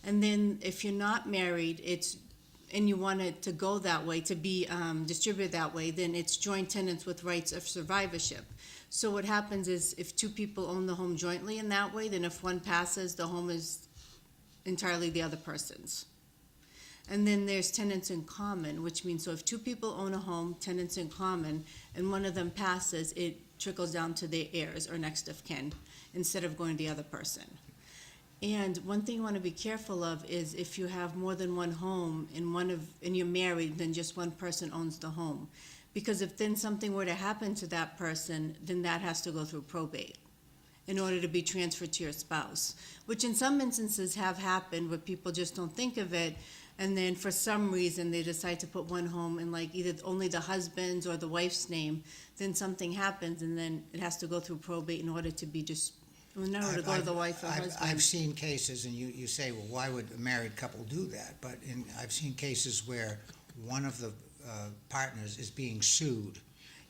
And then if you're not married, it's and you want it to go that way, to be distributed that way, then it's joint tenants with rights of survivorship. So what happens is if two people own the home jointly in that way, then if one passes, the home is entirely the other person's. And then there's tenants in common, which means, so if two people own a home, tenants in common, and one of them passes, it trickles down to their heirs or next of kin, instead of going to the other person. And one thing you want to be careful of is if you have more than one home and you're married, then just one person owns the home. Because if then something were to happen to that person, then that has to go through probate in order to be transferred to your spouse, which in some instances have happened where people just don't think of it, and then for some reason they decide to put one home in like either only the husband's or the wife's name, then something happens and then it has to go through probate in order to be in order to go to the wife or husband. I've seen cases, and you say, well, why would a married couple do that? But I've seen cases where one of the partners is being sued,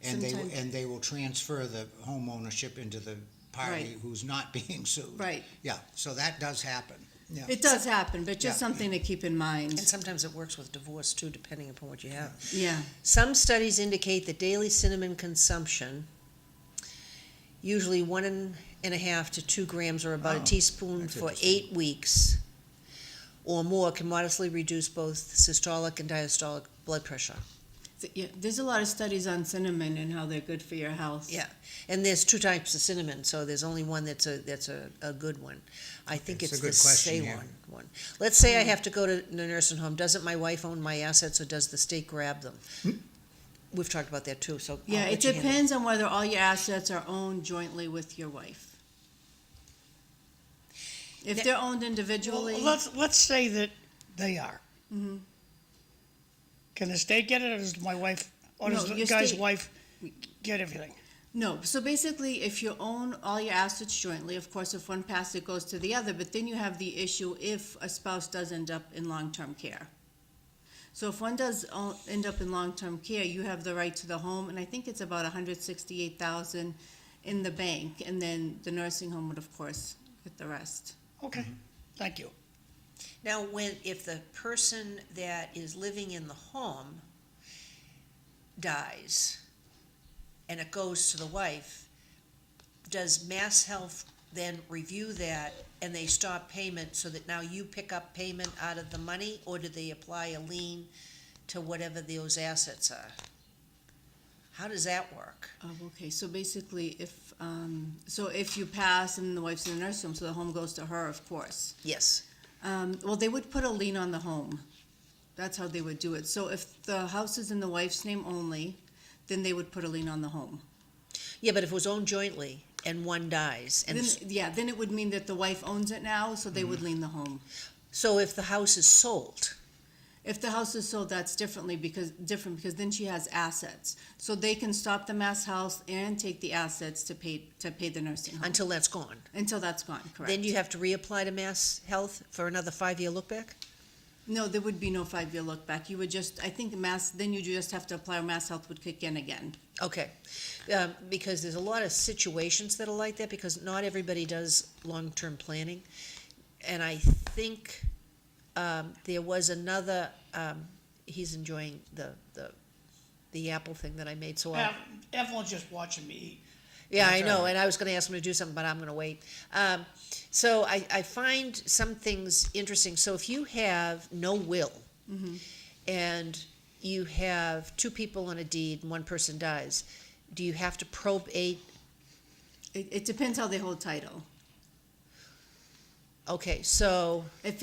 and Sometimes- they will transfer the home ownership into the party Right. who's not being sued. Right. Yeah, so that does happen. Yeah. It does happen, but just Yeah. something to keep in mind. And sometimes it works with divorce too, depending upon what you have. Yeah, Some studies indicate that daily cinnamon consumption, usually 1.5 to 2 grams or about Oh, a teaspoon that's for interesting. 8 weeks or more, can modestly reduce both systolic and diastolic blood pressure. Yeah, there's a lot of studies on cinnamon and how they're good for your health. Yeah, and there's 2 types of cinnamon, so there's only one that's a good one. I think It's it's a good the question, yeah. Ceylon one. Let's say I have to go to the nursing home. Doesn't my wife own my assets, or does the state grab them? We've talked about that too, so. I'll Yeah, let it you handle depends on whether all your assets are owned jointly with your wife. If Ne- they're owned Well, individually, let's say that they are. Mhm. Can the state get it, or does my wife, or No, does the your guy's state- wife get everything? no. So basically, if you own all your assets jointly, of course, if one passes, it goes to the other, but then you have the issue if a spouse does end up in long-term care. So if one does end up in long-term care, you have the right to the home, and I think it's about $168,000 in the bank, and then the nursing home would, of course, get the rest. Okay, thank you. Now, if the person that is living in the home dies and it goes to the wife, does Mass Health then review that and they stop payment so that now you pick up payment out of the money, or do they apply a lien to whatever those assets are? How does that work? Okay, so basically, if you pass and the wife's in the nursing home, so the home goes to her, of course. Yes. Well, they would put a lien on the home. That's how they would do it. So if the house is in the wife's name only, then they would put a lien on the home. Yeah, but if it was owned jointly and one dies, and Then it would mean that the wife owns it now, so they would lien the home. so if the house is sold, If the house is sold, that's different because then she has assets. So they can stop the Mass House and take the assets to pay the nursing home. until that's gone, Until that's gone, correct. then you have to reapply to Mass Health for another 5-year look back? No, there would be no 5-year look back. You would just, I think then you just have to apply, or Mass Health would kick in again. Okay, because there's a lot of situations that are like that, because not everybody does long-term planning. And I think there was another, he's enjoying the apple thing that I made, so I'll. Evelyn's just watching me eat. Yeah, I That's know, all right. and I was gonna ask him to do something, but I'm gonna wait. So I find some things interesting. So if you have no will, and you have 2 people on a deed and one person dies, do you have to probate? It depends how they hold title. Okay, so, If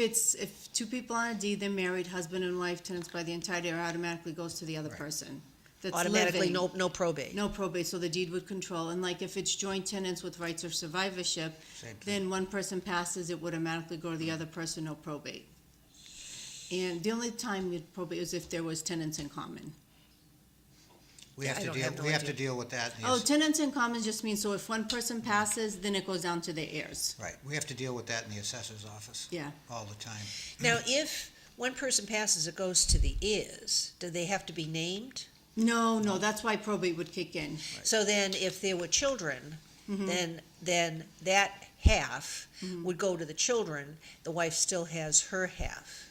2 people on a deed, they're married, husband and wife, tenants by the entirety, it automatically goes to the other Right. person. That's automatically, living. no probate? No probate, so the deed would control, and like if it's joint tenants with rights of survivorship, Same thing. then one person passes, it would automatically go to the other person, no probate. And the only time you'd probate is if there was tenants in common. We have I to don't deal, have no we have to idea. deal with that. Oh, tenants in common just means, so if one person passes, then it goes down to their heirs. Right, we have to deal with that in the assessor's office Yeah. all the time. Now, if one person passes, it goes to the heirs, do they have to be named? No, that's why probate would kick in. So then, if there were children, Mm-hmm. then that half would go to the children, the wife still has her half.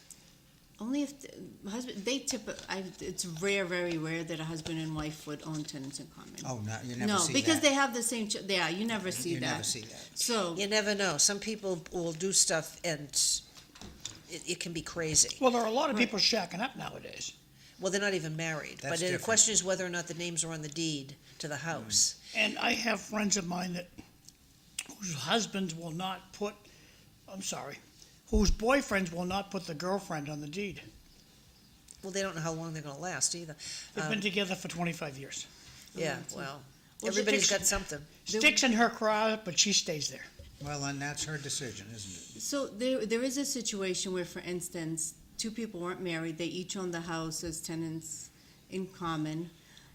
Only if the husband, it's rare, very rare that a husband and wife would own tenants in common. Oh, no, you never No, see that. because they have the same, yeah, you never see You that. never see that. So, You never know. Some people will do stuff and it can be crazy. Well, there are a lot of people shacking up nowadays. Well, they're not even married. That's But the different. question is whether or not the names are on the deed to the house. And I have friends of mine whose husbands will not put, whose boyfriends will not put the girlfriend on the deed. Well, they don't know how long they're gonna last either. They've been together for 25 years. Yeah, that's well, Well, everybody's sticks- got something. Sticks in her craw, but she stays there. Well, and that's her decision, isn't it? so there is a situation where, for instance, two people weren't married, they each own the house as tenants in common.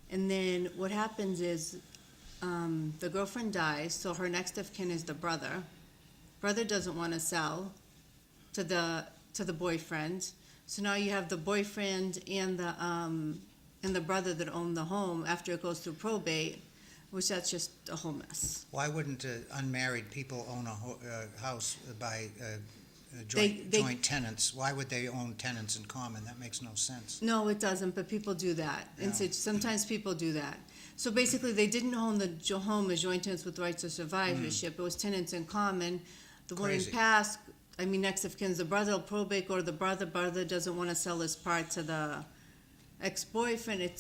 And then what happens is, the girlfriend dies, so her next of kin is the brother. Brother doesn't wanna sell to the boyfriend. So now you have the boyfriend and the brother that own the home after it goes through probate, which that's just a whole mess. Why wouldn't unmarried people own a house by They- joint tenants? Why would they own tenants in common? That makes no sense. No, it doesn't, but people do that. And so sometimes people do that. So basically, they didn't own the home as joint tenants with rights of survivorship. It was tenants in common. The woman Crazy. passed, next of kin's the brother will probate, or the brother doesn't want to sell his part to the ex-boyfriend.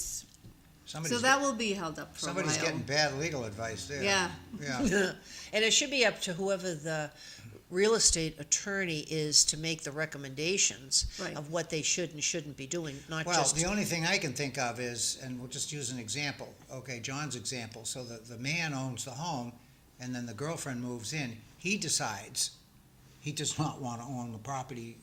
So that will be held up for a while. Somebody's getting bad legal advice there. Yeah. Yeah. And it should be up to whoever the real estate attorney is to make the recommendations Right. of what they should and shouldn't be doing, not Well, just. the only thing I can think of is, and we'll just use an example, okay, John's example, so the man owns the home, and then the girlfriend moves in, he decides he does not want to own the property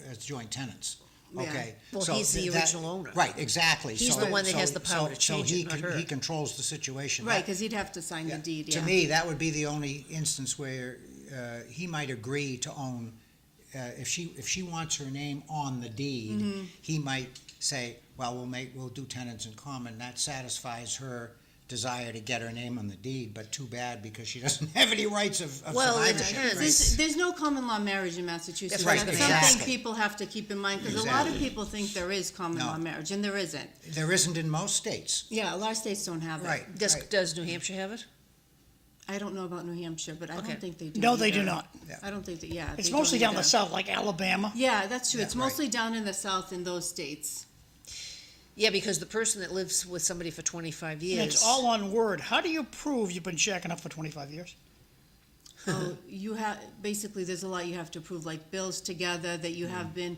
as joint tenants, Yeah. okay? Well, So he's the that- original owner. Right, exactly. He's So- the one that so- has the power to change so it, not her. he controls the situation. Right, That- because he'd have to sign the deed, yeah. To me, that would be the only instance where he might agree to own, if she wants her name on the deed, Mm-hmm. he might say, well, we'll do tenants in common. That satisfies her desire to get her name on the deed, but too bad because she doesn't have any rights of Well, it survivorship. depends. right? There's no common law marriage in Massachusetts. That's That's right, something exactly. people have to keep in mind, because a lot of Exactly. people think there is common No. law marriage, and there isn't. There isn't in most states. Yeah, a lot of states don't have it. Right. Does New Hampshire have it? I don't know about New Hampshire, but I Okay. don't think they do. No, they do either. not. I don't think that, yeah. It's they mostly don't down the either. south, like Alabama. Yeah, that's true. Yeah, It's right. mostly down in the south in those states. Yeah, because the person that lives with somebody for 25 years. And it's all on word. How do you prove you've been shacking up for 25 years? Oh, you have, basically, there's a lot you have to prove, like bills together, that you have been,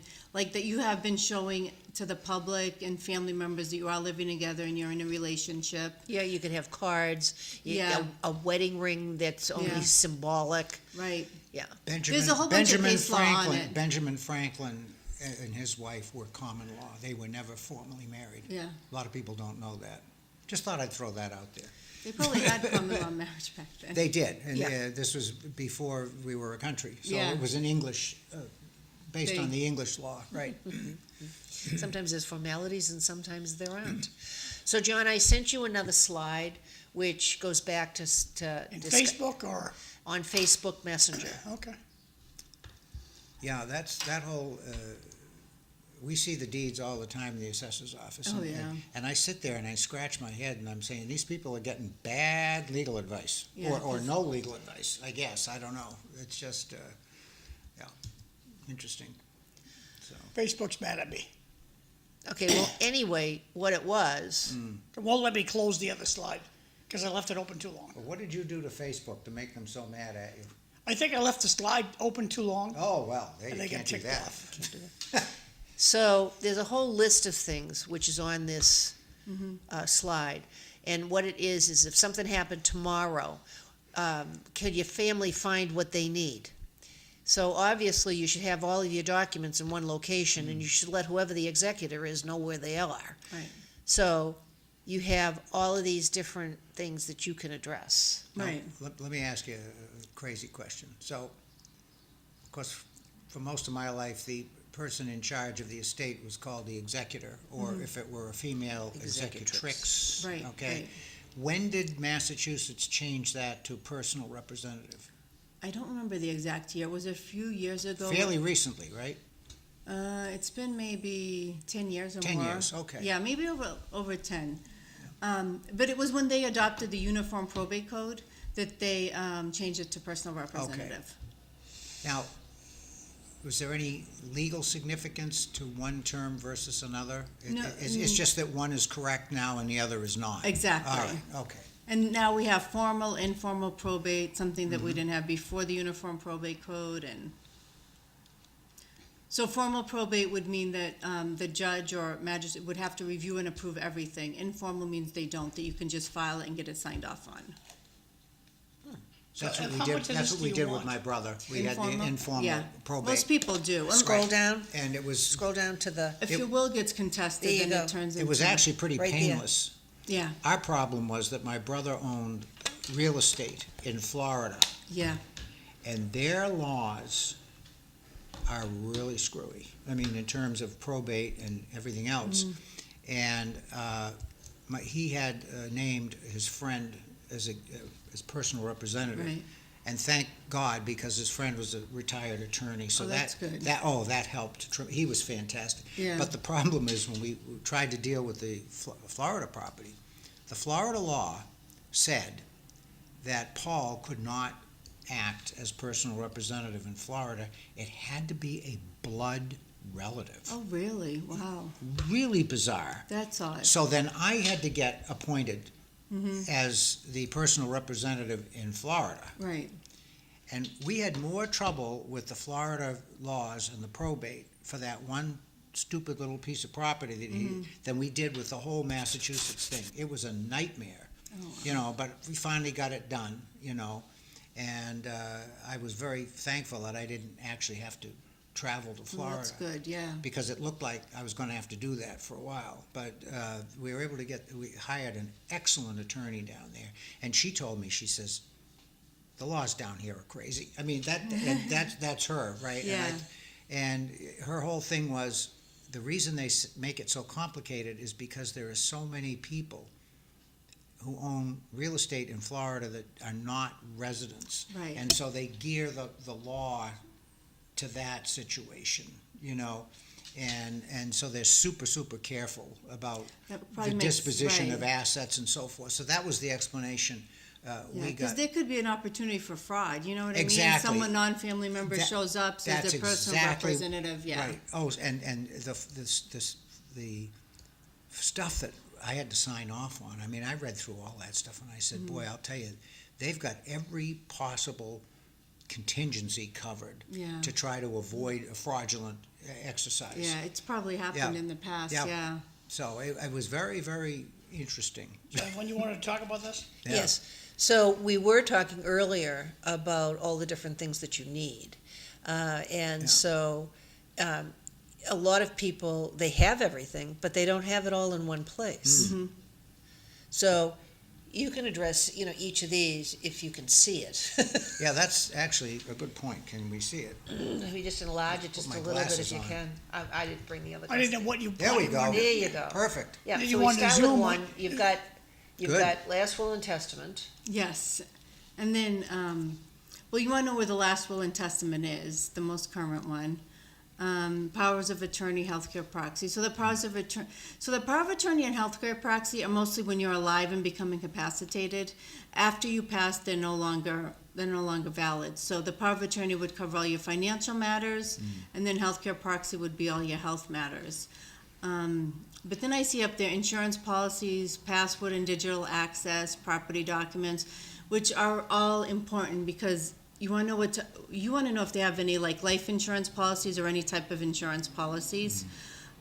showing to the public and family members that you are living together and you're in a relationship. Yeah, you could have cards, Yeah. a wedding ring that's only Yeah. symbolic. Right. Yeah. There's a whole bunch of case law on it. Benjamin Franklin and his wife were common law. They were never formally married. Yeah. A lot of people don't know that. Just thought I'd throw that out there. They probably had common law marriage back then. They did, and Yeah. this was before we were a country, so Yeah. it was in English, based on They- the English law, right? Sometimes there's formalities and sometimes there aren't. So, John, I sent you another slide which goes back to In discuss- Facebook or, on Facebook Messenger. okay. Yeah, that whole, we see the deeds all the time in the assessor's office. Oh, and- yeah. And I sit there and I scratch my head and I'm saying, these people are getting bad legal advice, Yeah, or 'cause- no legal advice, I guess, I don't know. It's just, interesting, so. Facebook's mad at me. Okay, well, anyway, what it was, It won't let me close the other slide because I left it open too long. But what did you do to Facebook to make them so mad at you? I think I left the slide open too long Oh, well, and you they got can't do ticked that. off. so there's a whole list of things which is on this slide. And what it is if something happened tomorrow, can your family find what they need? So obviously, you should have all of your documents in one location, and you should let whoever the executor is know where they are. Right. So you have all of these different things that you can address. Now, Right. Let me ask you a crazy question. So, of course, for most of my life, the person in charge of the estate was called the executor, or if it were a female, executrix. Right, Okay. right. When did Massachusetts change that to personal representative? I don't remember the exact year. It was a few years ago. Fairly recently, right? It's been maybe 10 years or 10 more. years, okay. Yeah, maybe over 10. But it was when they adopted the Uniform Probate Code that they changed it to personal representative. Now, was there any legal significance to one term versus another? No, It's just that one is correct now and the other is not? Exactly. All right, okay. And now we have formal, informal probate, something that we Mm-hmm. didn't have before the Uniform Probate Code, and so formal probate would mean that the judge or magistrate would have to review and approve everything. Informal means they don't, that you can just file it and get it signed off on. That's what and we how did, much of that's this what do we you did with want? my brother. We had the Yeah. informal probate. Most people do. Scroll down, And it was, scroll down to the, If It- your will gets contested, There you then go. it turns into. it was actually pretty Right there. painless. Yeah, Our problem was that my brother owned real estate in Florida, yeah, and their laws are really screwy. I mean, in terms of probate and everything else. And he had named his friend as personal representative. right. And thank God, because his friend was a retired attorney, so Oh, that's good. that helped. He was fantastic. Yeah. But the problem is when we tried to deal with the Florida property, the Florida law said that Paul could not act as personal representative in Florida. It had to be a blood relative. Oh, really? Wow, Really bizarre. that's odd. So then I had to get appointed Mm-hmm. as the personal representative in Florida. Right, And we had more trouble with the Florida laws and the probate for that one stupid little piece of property than we did with the whole Massachusetts thing. It was a nightmare, but we finally got it done, and I was very thankful that I didn't actually have to travel to well, Florida. that's good, yeah. Because it looked like I was gonna have to do that for a while, but we were able to we hired an excellent attorney down there, and she told me, she says, the laws down here are crazy. I mean, that's her, right? Yeah. And her whole thing was, the reason they make it so complicated is because there are so many people who own real estate in Florida that are not residents. Right. And so they gear the law to that situation, and so they're super, super careful about That the probably makes- disposition of right. assets and so forth. So that was the explanation Yeah, we because got. there could be an opportunity for fraud, you know what I mean? Exactly. Someone, non-family member That- shows up, says that's they're personal exactly representative, yeah. Right. Oh, and the stuff that I had to sign off on. I mean, I read through all that stuff and I said, Mm-hmm. boy, I'll tell you, they've got every possible contingency covered Yeah. to try to avoid a fraudulent exercise. Yeah, it's probably happened Yeah. in the past, Yeah. yeah. So it was very, very interesting. John, when you wanted to talk about this? Yeah. yes. So we were talking earlier about all the different things that you need. And Yeah. so a lot of people, they have everything, but they don't have it all in one place. Mhm. So you can address, each of these if you can see it. Yeah, that's actually a good point. Can we see it? If you just enlarge it Put just my a little bit glasses if you on. can. I didn't bring the other. I didn't know what you. There we go. There you go. Perfect. Yeah, You so we wanted to start with zoom one. on- You've got Good. last will and testament. Yes, and then, well, you wanna know where the last will and testament is, the most current one. Powers of attorney, healthcare proxy. So the power of attorney and healthcare proxy are mostly when you're alive and become incapacitated. After you pass, they're no longer valid. So the power of attorney would cover all your financial matters, and then healthcare proxy would be all your health matters. But then I see up there insurance policies, password and digital access, property documents, which are all important because you want to know if they have any like life insurance policies or any type of insurance policies.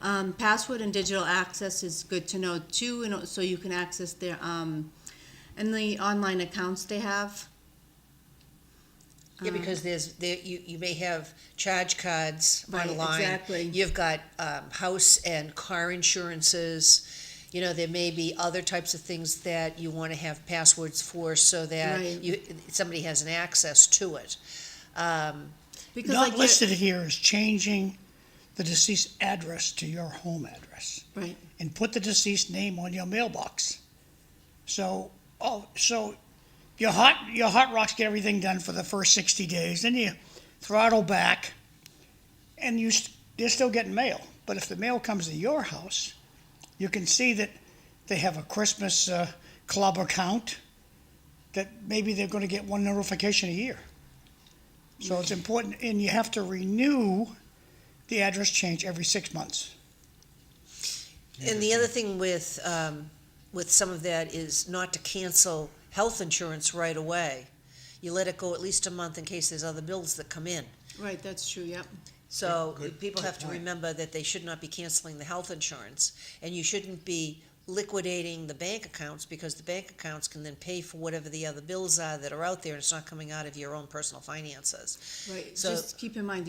Password and digital access is good to know too, so you can access their and the online accounts they have. Yeah, because you may have charge cards Right, online. exactly. You've got house and car insurances. There may be other types of things that you want to have passwords for so that Right. somebody has an access to it. Because Not like listed here is changing the deceased address to your home address. right. And put the deceased name on your mailbox. So your hot rocks get everything done for the first 60 days, then you throttle back, and they're still getting mail. But if the mail comes to your house, you can see that they have a Christmas club account, that maybe they're going to get one notification a year. So it's important, and you have to renew the address change every 6 months. And the other thing with some of that is not to cancel health insurance right away. You let it go at least a month in case there's other bills that come in. Right, that's true, yep. So Good people have to point. remember that they should not be canceling the health insurance, and you shouldn't be liquidating the bank accounts, because the bank accounts can then pay for whatever the other bills are that are out there, and it's not coming out of your own personal finances. Right, So- just keep in mind,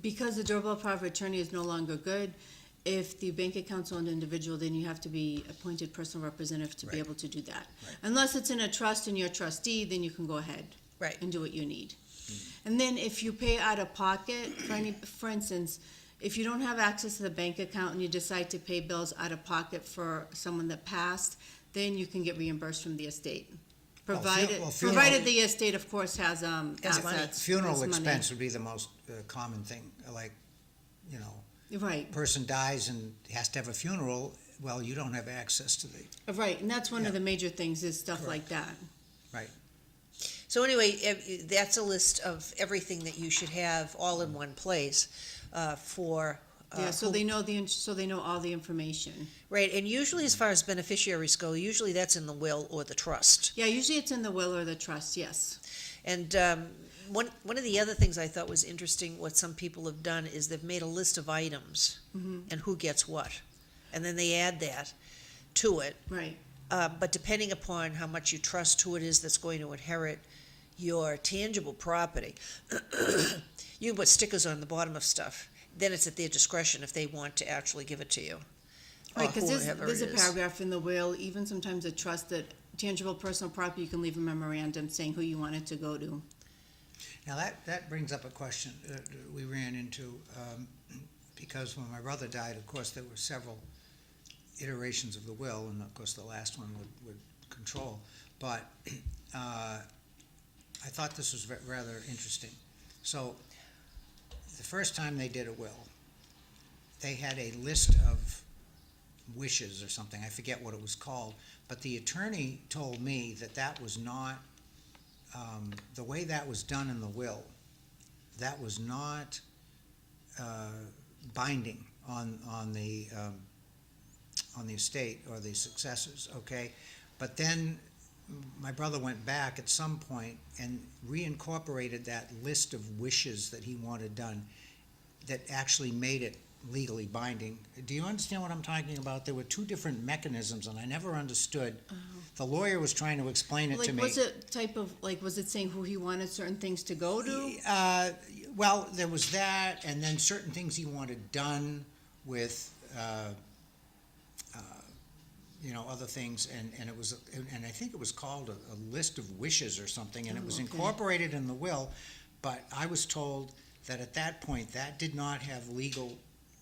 because the durable power of attorney is no longer good, if the bank account's owned individual, then you have to be appointed personal representative to be Right. able to do that. Right. Unless it's in a trust and you're a trustee, then you can go ahead Right. and do what you need. And then if you pay out of pocket, for instance, if you don't have access to the bank account and you decide to pay bills out of pocket for someone that passed, then you can get reimbursed from the estate. Provided, funeral- provided the estate, of course, has, money. assets. Funeral has money. expense would be the most common thing, like, you know, Right, person dies and has to have a funeral, well, you don't have access to the, right, and that's one Yeah. of the major things, is stuff like that. right. So anyway, that's a list of everything that you should have all in one place for. Yeah, so they know so they know all the information. Right, and usually as far as beneficiaries go, usually that's in the will or the trust. Yeah, usually it's in the will or the trust, yes. And one of the other things I thought was interesting, what some people have done, is they've made a list of items and who gets what. And then they add that to it. Right, But depending upon how much you trust who it is that's going to inherit your tangible property, you can put stickers on the bottom of stuff. Then it's at their discretion if they want to actually give it to you. or right, because whoever there's it a is. paragraph in the will, even sometimes a trust, that tangible personal property, you can leave a memorandum saying who you want it to go to. Now, that brings up a question we ran into, because when my brother died, of course, there were several iterations of the will, and of course, the last one would control. But I thought this was rather interesting. So, the first time they did a will, they had a list of wishes or something, I forget what it was called, but the attorney told me that that was not, the way that was done in the will, that was not binding on the estate or the successors, okay? But then my brother went back at some point and reincorporated that list of wishes that he wanted done, that actually made it legally binding. Do you understand what I'm talking about? There were two different mechanisms, and I never understood. The lawyer was trying to explain it to me. Was it was it saying who he wanted certain things to go to? Well, there was that, and then certain things he wanted done with, other things, and it was, and I think it was called a list of wishes or something, and it was okay. incorporated in the will, but I was told that at that point, that did not have legal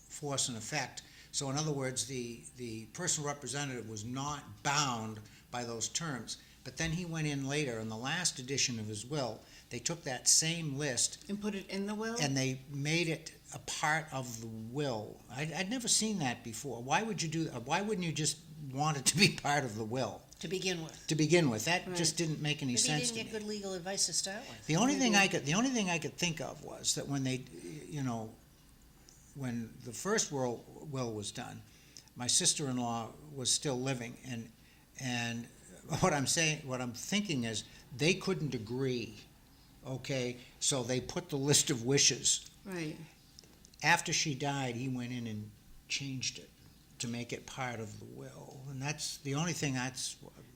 force and effect. So in other words, the personal representative was not bound by those terms. But then he went in later, in the last edition of his will, they took that same list And put it in the will? and they made it a part of the will. I'd never seen that before. Why would you do that? Why wouldn't you just want it to be part of the will To begin with. to begin with? That Right. just didn't make any Maybe you sense didn't to get me. good legal advice to start with. The only thing I could think of was that when they, when the first will was done, my sister-in-law was still living, and what I'm thinking is they couldn't agree, okay? So they put the list of wishes. Right. After she died, he went in and changed it to make it part of the will, and that's the only thing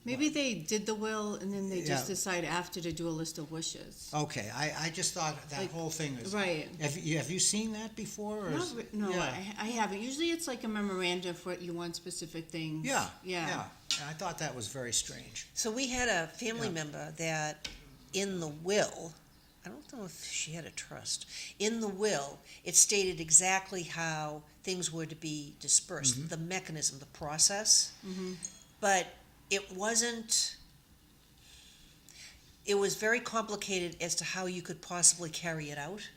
Maybe they did the will and then they just Yeah. decide after to do a list of wishes. Okay, I just thought that Like, whole thing is. Right. Have you seen that before? Or No, Yeah. I haven't. Usually it's like a memorandum for you want specific things. Yeah. I thought that was very strange. So we had a family Yeah. member that in the will, I don't know if she had a trust, in the will, it stated exactly how things were to be dispersed, the mechanism, the process. But it wasn't, it was very complicated as to how you could possibly carry it out.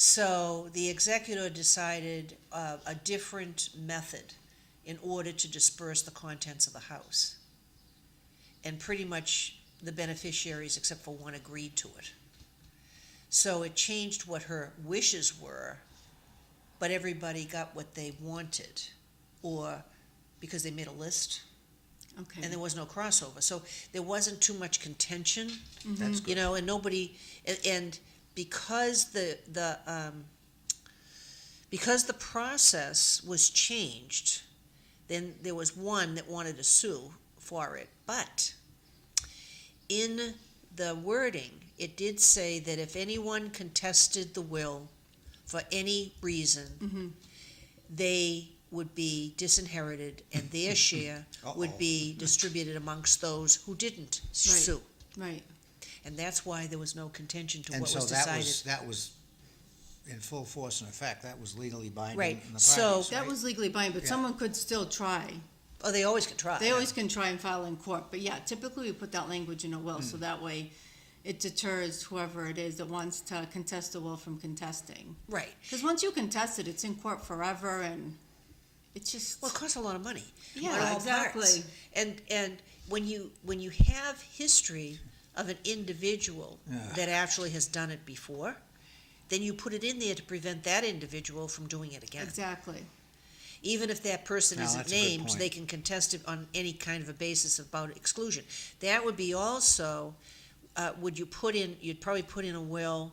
So the executor decided a different method in order to disperse the contents of the house. And pretty much the beneficiaries, except for one, agreed to it. So it changed what her wishes were, but everybody got what they wanted, or because they made a list, Okay. and there was no crossover. So there wasn't too much contention, That's good. and nobody, and because the process was changed, then there was one that wanted to sue for it. But in the wording, it did say that if anyone contested the will for any reason, they would be disinherited and their share would be distributed amongst those who didn't sue. Right. And that's why there was no contention to And what so was that decided. that was in full force and effect, that was legally binding Right. in the So- parties, That right? was legally binding, but Yeah. someone could still try. Oh, they always can try. They always can try and file in court, but yeah, typically we put that language in a will, Hmm. so that way it deters whoever it is that wants to contest the will from contesting. Right. Because once you contest it, it's in court forever, and it's just, Well, it costs a lot of money. Yeah, on all exactly. parts. And when you have history of an individual Yeah. that actually has done it before, then you put it in there to prevent that individual from doing it again. exactly. Even if that person Now, isn't that's a good named, point. they can contest it on any kind of a basis about exclusion. That would be also, you'd probably put in a will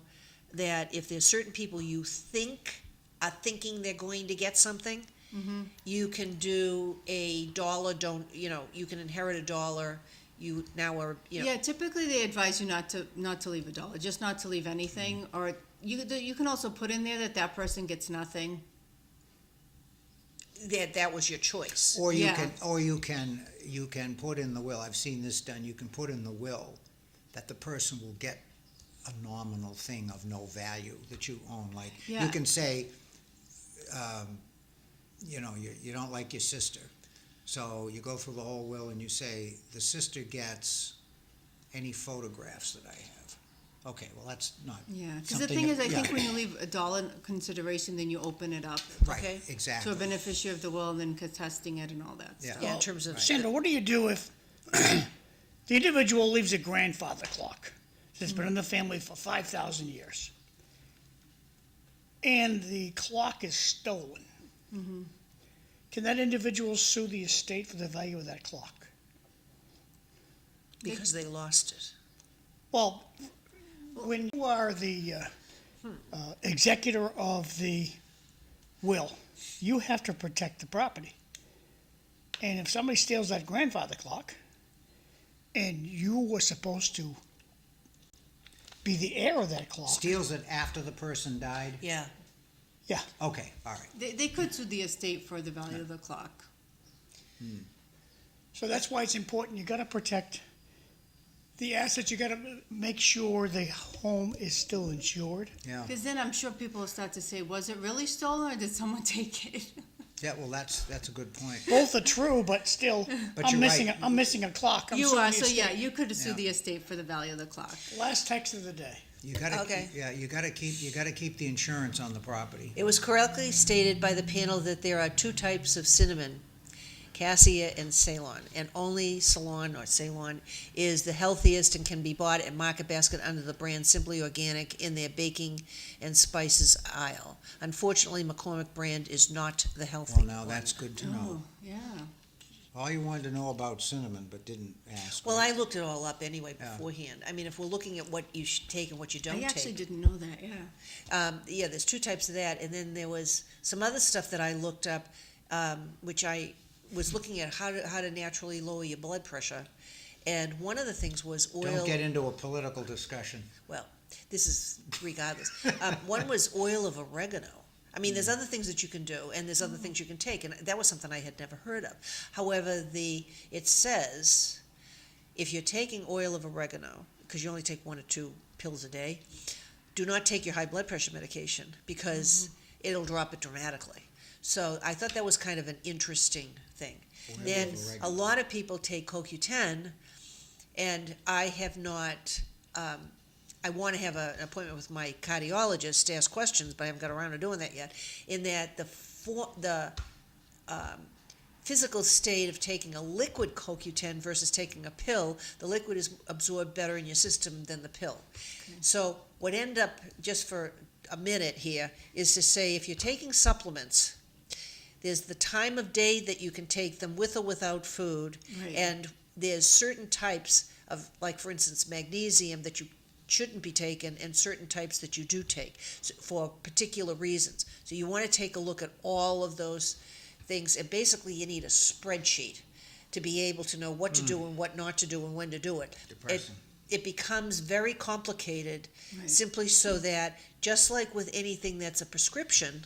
that if there's certain people you think are thinking they're going to get something, you can do a dollar, you can inherit $1, you now are, Yeah, typically they advise you not to leave $1, just not to leave anything, or you can also put in there that person gets nothing. that was your choice. Or you Yeah. can put in the will, I've seen this done, you can put in the will that the person will get a nominal thing of no value that you own, like, you Yeah. can say, you don't like your sister, so you go through the whole will and you say, the sister gets any photographs that I have. Okay, well, that's not Yeah, because the something thing is, that- I think yeah. when you leave $1 in consideration, then you open it up Right, Okay. to exactly. a beneficiary of the will, and then contesting it and all that Yeah. stuff. Yeah, in terms of, Sandra, what do you do if the individual leaves a grandfather clock that's been in the family for 5,000 years, and the clock is stolen? Can that individual sue the estate for the value of that clock? because they lost it. Well, when you are the executor of the will, you have to protect the property. And if somebody steals that grandfather clock, and you were supposed to be the heir of that clock, Steals it after the person died? Yeah. Okay, all right. They could sue the estate for the value of the clock. so that's why it's important. You got to protect the assets. You got to make sure the home is still insured. Yeah, Because then I'm sure people will start to say, was it really stolen, or did someone take it? yeah, well, that's a good point. Both are true, but still, But I'm you're missing. right. I'm missing a clock. I'm You suing are, the so yeah, estate. you could sue Yeah. the estate for the value of the clock. Last text of the day. You gotta, Okay. yeah, you gotta keep the insurance on the property. It was correctly stated by the panel that there are two types of cinnamon, cassia and Ceylon, and only Ceylon or Ceylon is the healthiest and can be bought at Market Basket under the brand Simply Organic in their baking and spices aisle. Unfortunately, McCormick brand is not the healthy Well, now, one. that's good to know. Oh, yeah. All you wanted to know about cinnamon, but didn't ask. Well, I right? looked it all up anyway Yeah. beforehand. I mean, if we're looking at what you should take and what you don't I actually take. didn't know that, yeah. Yeah, there's two types of that, and then there was some other stuff that I looked up, which I was looking at how to naturally lower your blood pressure, and one of the things was oil. Don't get into a political discussion. Well, this is regardless. One was oil of oregano. I mean, there's other things that you can do, and there's other things you can take, and that was something I had never heard of. However, it says if you're taking oil of oregano, because you only take 1 or 2 pills a day, do not take your high blood pressure medication because it'll drop it dramatically. So I thought that was kind of an interesting thing. Oil Then of a oregano. lot of people take CoQ10, and I have not I want to have an appointment with my cardiologist to ask questions, but I haven't got around to doing that yet, in that the physical state of taking a liquid CoQ10 versus taking a pill, the liquid is absorbed better in your system than the pill. So what end up, just for a minute here, is to say if you're taking supplements, there's the time of day that you can take them with or without food, Right. and there's certain types of, like for instance, magnesium that you shouldn't be taken, and certain types that you do take for particular reasons. So you want to take a look at all of those things, and basically you need a spreadsheet to be able to know what to do and what not to do and when to do it. Depressing. It becomes very complicated, Right. simply so that, just like with anything that's a prescription,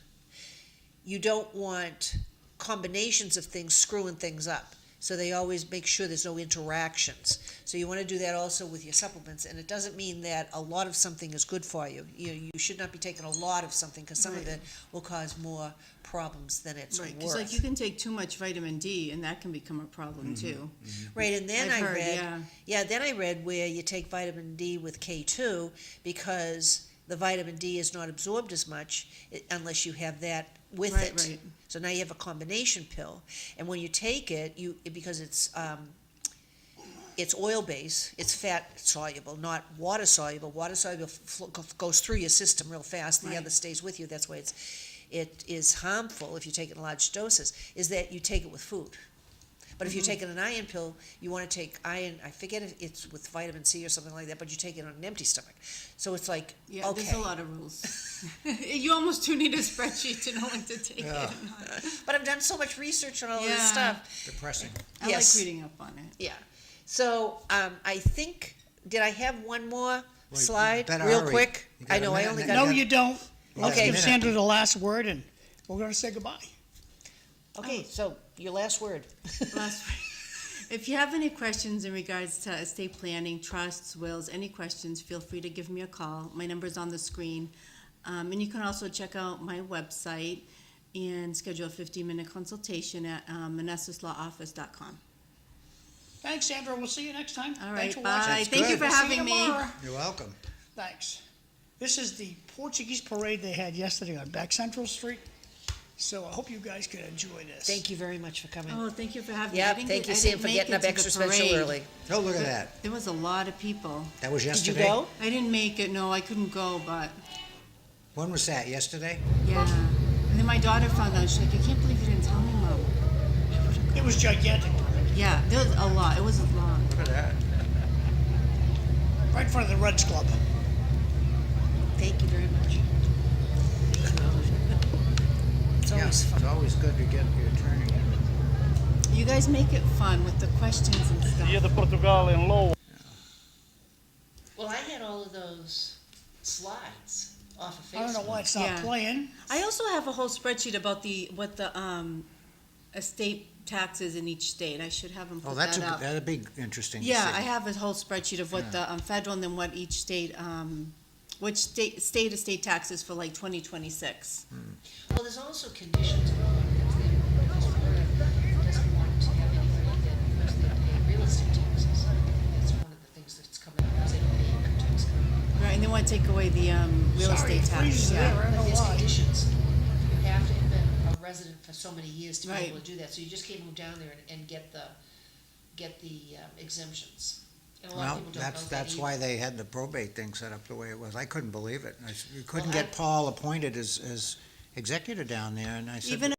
you don't want combinations of things screwing things up. So they always make sure there's no interactions. So you want to do that also with your supplements, and it doesn't mean that a lot of something is good for you. You should not be taking a lot of something, because some of Right. it will cause more problems than it's Right, worth. because like you can take too much vitamin D and that can become a problem too. Right, and then I've I heard, read, yeah. then I read where you take vitamin D with K2, because the vitamin D is not absorbed as much unless you have that with Right, it. right. So now you have a combination pill, and when you take it, because it's oil based, it's fat soluble, not water soluble. Water soluble goes through your system real fast. The Right. other stays with you. That's why it is harmful if you take it in large doses. Is that you take it with food. But if you're taking an iron pill, you want to take iron. I forget if it's with vitamin C or something like that, but you take it on an empty stomach. So it's like, Yeah, okay. there's a lot of rules. You almost do need a spreadsheet to know when to take Yeah. it. But I've done so much research on all this Yeah. stuff. Depressing. I Yes. like reading up on it. Yeah. So I think, did I have one more slide better real hurry. quick? You got I a know, I minute only and got. No, you don't. Let's Okay. give Minute. Sandra the last word, and we're gonna say goodbye. Okay, so your last word. Last, if you have any questions in regards to estate planning, trusts, wills, any questions, feel free to give me a call. My number's on the screen. And you can also check out my website and schedule a 15-minute consultation at MenesesLawOffice.com. Thanks, Sandra. We'll see you next time. All Thanks right, for bye. watching. Thank you good. for See you having me. tomorrow. You're welcome. Thanks. This is the Portuguese parade they had yesterday on Back Central Street. So I hope you guys can enjoy this. Thank you very much for coming. Oh, thank you for having me. I Yep, didn't thank get- you, I Sam, didn't for make getting it up to the extra special parade. early. Oh, look at that. There was a lot of people. That was Did you yesterday? go? I didn't make it, no, I couldn't go, but When was that? Yesterday? yeah. And then my daughter found out, she's like, I can't believe you didn't tell me, Mom. It was gigantic. Yeah, there was a lot, it was long. Look at that. Right in front of the Reds Club. Thank you very much. It's Yeah, always it's fun. always good to get your attorney. You guys make it fun with the questions and stuff. Dia de Portugal em Low. Well, I had all of those slides off of Facebook. I don't know why it's not Yeah. playing. I also have a whole spreadsheet about what the estate taxes in each state. I should have them Oh, put that's that up. that'd be interesting to Yeah, see. I have a whole spreadsheet of what the federal and then what each state, which state estate taxes for like 2026. Well, there's also conditions on a lot of things there, because Florida doesn't want to have anybody that, because they pay real estate taxes. That's one of the things that's coming up, because they don't pay income tax coming up. Right, and they want to take away the real Sorry, estate it tax. freezes there. I don't But know there's why. conditions. You have to have been a resident for so many years to be Right. able to do that, so you just can't move down there and get the exemptions. And a lot of Well, people don't know that that's either. why they had the probate thing set up the way it was. I couldn't believe it. You couldn't Well, get Paul appointed as executor down there, and I said, Even